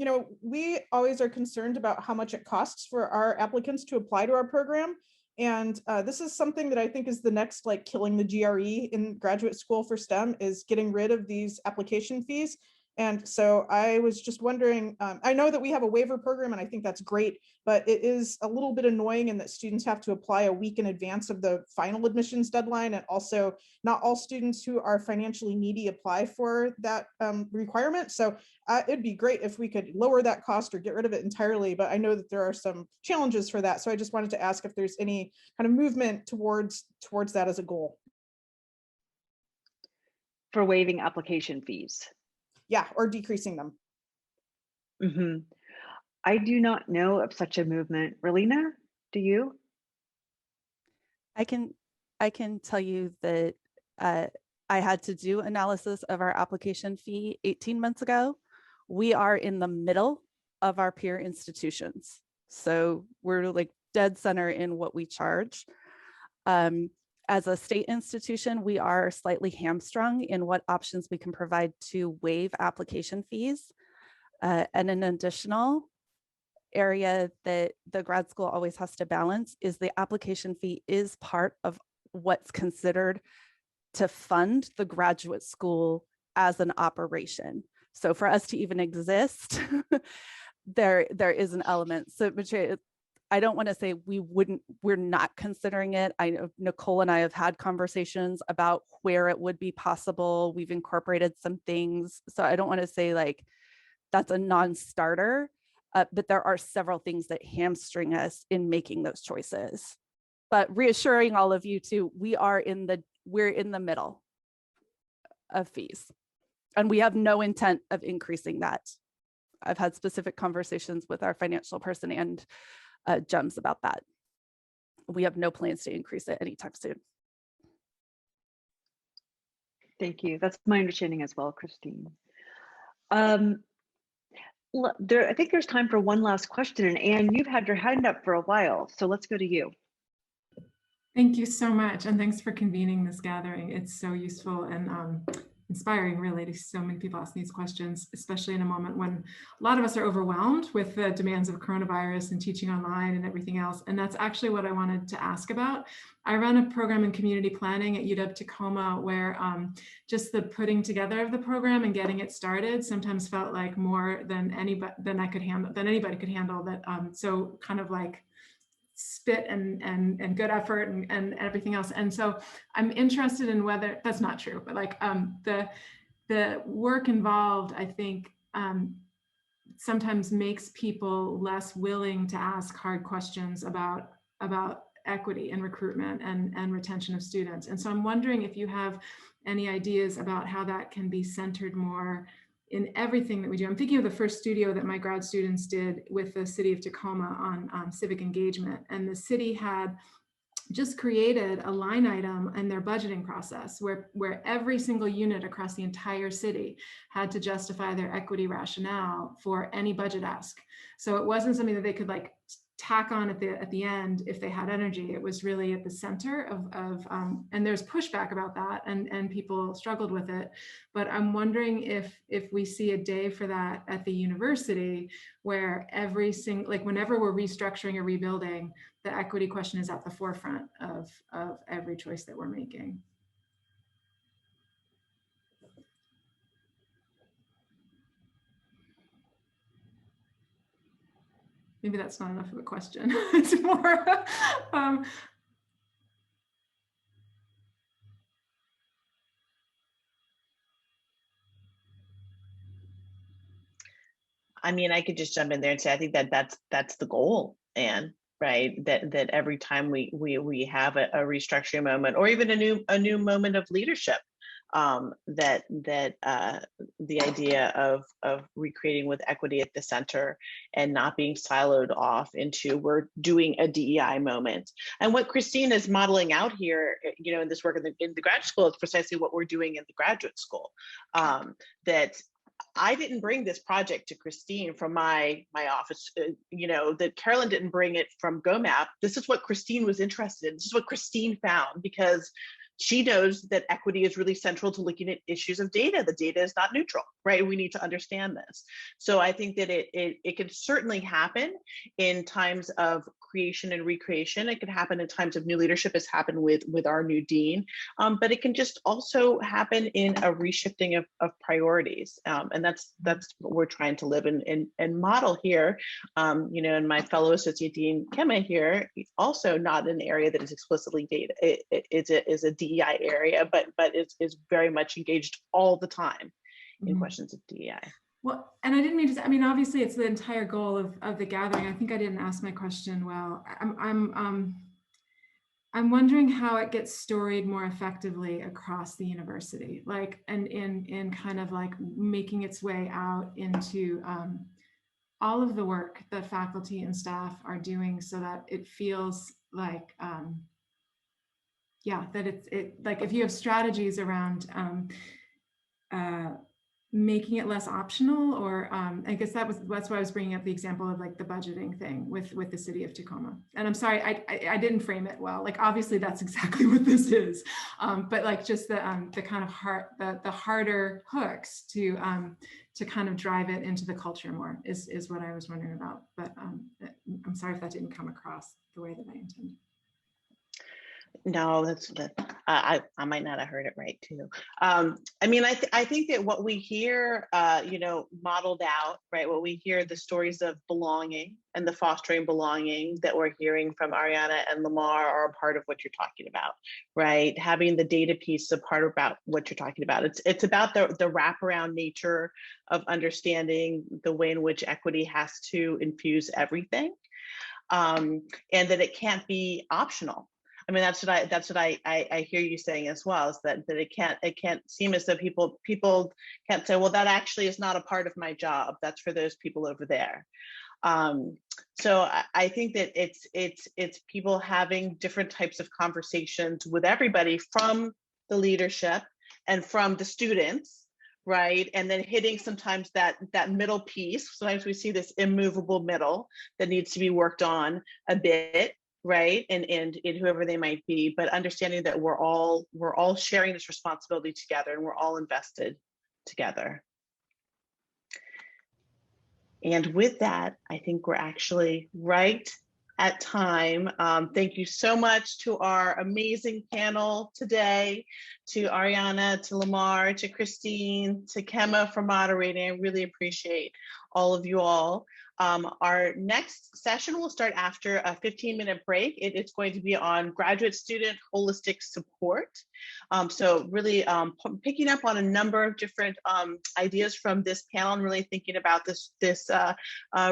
we always are concerned about how much it costs for our applicants to apply to our program. And this is something that I think is the next, killing the GRE in graduate school for STEM, is getting rid of these application fees. And so I was just wondering, I know that we have a waiver program and I think that's great, but it is a little bit annoying in that students have to apply a week in advance of the final admissions deadline. And also not all students who are financially needy apply for that requirement. So it'd be great if we could lower that cost or get rid of it entirely, but I know that there are some challenges for that. So I just wanted to ask if there's any kind of movement towards that as a goal. For waiving application fees. Yeah, or decreasing them. Mm-hmm. I do not know of such a movement. Relina, do you? I can tell you that I had to do analysis of our application fee 18 months ago. We are in the middle of our peer institutions. So we're dead center in what we charge. As a state institution, we are slightly hamstrung in what options we can provide to waive application fees. And an additional area that the grad school always has to balance is the application fee is part of what's considered to fund the graduate school as an operation. So for us to even exist, there is an element. So I don't want to say we're not considering it. I know Nicole and I have had conversations about where it would be possible. We've incorporated some things. So I don't want to say that's a non-starter, but there are several things that hamstring us in making those choices. But reassuring all of you too, we're in the middle of fees and we have no intent of increasing that. I've had specific conversations with our financial person and GEMS about that. We have no plans to increase it anytime soon. Thank you. That's my understanding as well, Christine. I think there's time for one last question, and Anne, you've had your hand up for a while, so let's go to you. Thank you so much, and thanks for convening this gathering. It's so useful, and inspiring, really, to see so many people asking these questions, especially in a moment when a lot of us are overwhelmed with the demands of coronavirus and teaching online and everything else. And that's actually what I wanted to ask about. I run a program in community planning at UW-Tacoma where just the putting together of the program and getting it started sometimes felt like more than anybody could handle. That so kind of like spit and good effort and everything else. And so I'm interested in whether that's not true, but like the work involved, I think, sometimes makes people less willing to ask hard questions about equity and recruitment and retention of students. And so I'm wondering if you have any ideas about how that can be centered more in everything that we do. I'm thinking of the first studio that my grad students did with the city of Tacoma on civic engagement. And the city had just created a line item in their budgeting process where every single unit across the entire city had to justify their equity rationale for any budget ask. So it wasn't something that they could like tack on at the end if they had energy. It was really at the center of and there's pushback about that, and people struggled with it. But I'm wondering if we see a day for that at the university where every single, like whenever we're restructuring or rebuilding, the equity question is at the forefront of every choice that we're making. Maybe that's not enough of a question. It's more, I mean, I could just jump in there and say, I think that's the goal, Anne, right? That every time we have a restructuring moment, or even a new moment of leadership, that the idea of recreating with equity at the center and not being siloed off into we're doing a DEI moment. And what Christine is modeling out here, in this work in the graduate school is precisely what we're doing in the graduate school. That I didn't bring this project to Christine from my office, that Carolyn didn't bring it from GoMap. This is what Christine was interested in. This is what Christine found, because she knows that equity is really central to looking at issues of data. The data is not neutral, right? We need to understand this. So I think that it can certainly happen in times of creation and recreation. It can happen in times of new leadership, as happened with our new dean, but it can just also happen in a reshifting of priorities. And that's what we're trying to live and model here. And my fellow associate dean Kima here, also not an area that is explicitly data. It is a DEI area, but is very much engaged all the time in questions of DEI. Well, and I didn't mean to say, I mean, obviously it's the entire goal of the gathering. I think I didn't ask my question well. I'm wondering how it gets storied more effectively across the university, like, and in kind of like making its way out into all of the work that faculty and staff are doing, so that it feels like, that it like if you have strategies around making it less optional, or I guess that's why I was bringing up the example of like the budgeting thing with the city of Tacoma. And I'm sorry, I didn't frame it well. Like obviously that's exactly what this is, but like just the kind of the harder hooks to kind of drive it into the culture more is what I was wondering about. But I'm sorry if that didn't come across the way that I intended. No, I might not have heard it right too. I mean, I think that what we hear, modeled out, right? What we hear, the stories of belonging and the fostering belonging that we're hearing from Ariana and Lamar are a part of what you're talking about, right? Having the data piece a part about what you're talking about. It's about the wraparound nature of understanding the way in which equity has to infuse everything, and that it can't be optional. I mean, that's what I hear you saying as well, is that it can't seem as though people can't say, well, that actually is not a part of my job. That's for those people over there. So I think that it's people having different types of conversations with everybody, from the leadership and from the students, right? And then hitting sometimes that middle piece. Sometimes we see this immovable middle that needs to be worked on a bit, right? And whoever they might be, but understanding that we're all sharing this responsibility together and we're all invested together. And with that, I think we're actually right at time. Thank you so much to our amazing panel today, to Ariana, to Lamar, to Christine, to Kima for moderating. I really appreciate all of you all. Our next session will start after a 15-minute break. It's going to be on graduate student holistic support. So really picking up on a number of different ideas from this panel and really thinking about this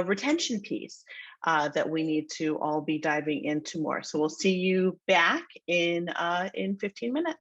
retention piece that we need to all be diving into more. So we'll see you back in 15 minutes.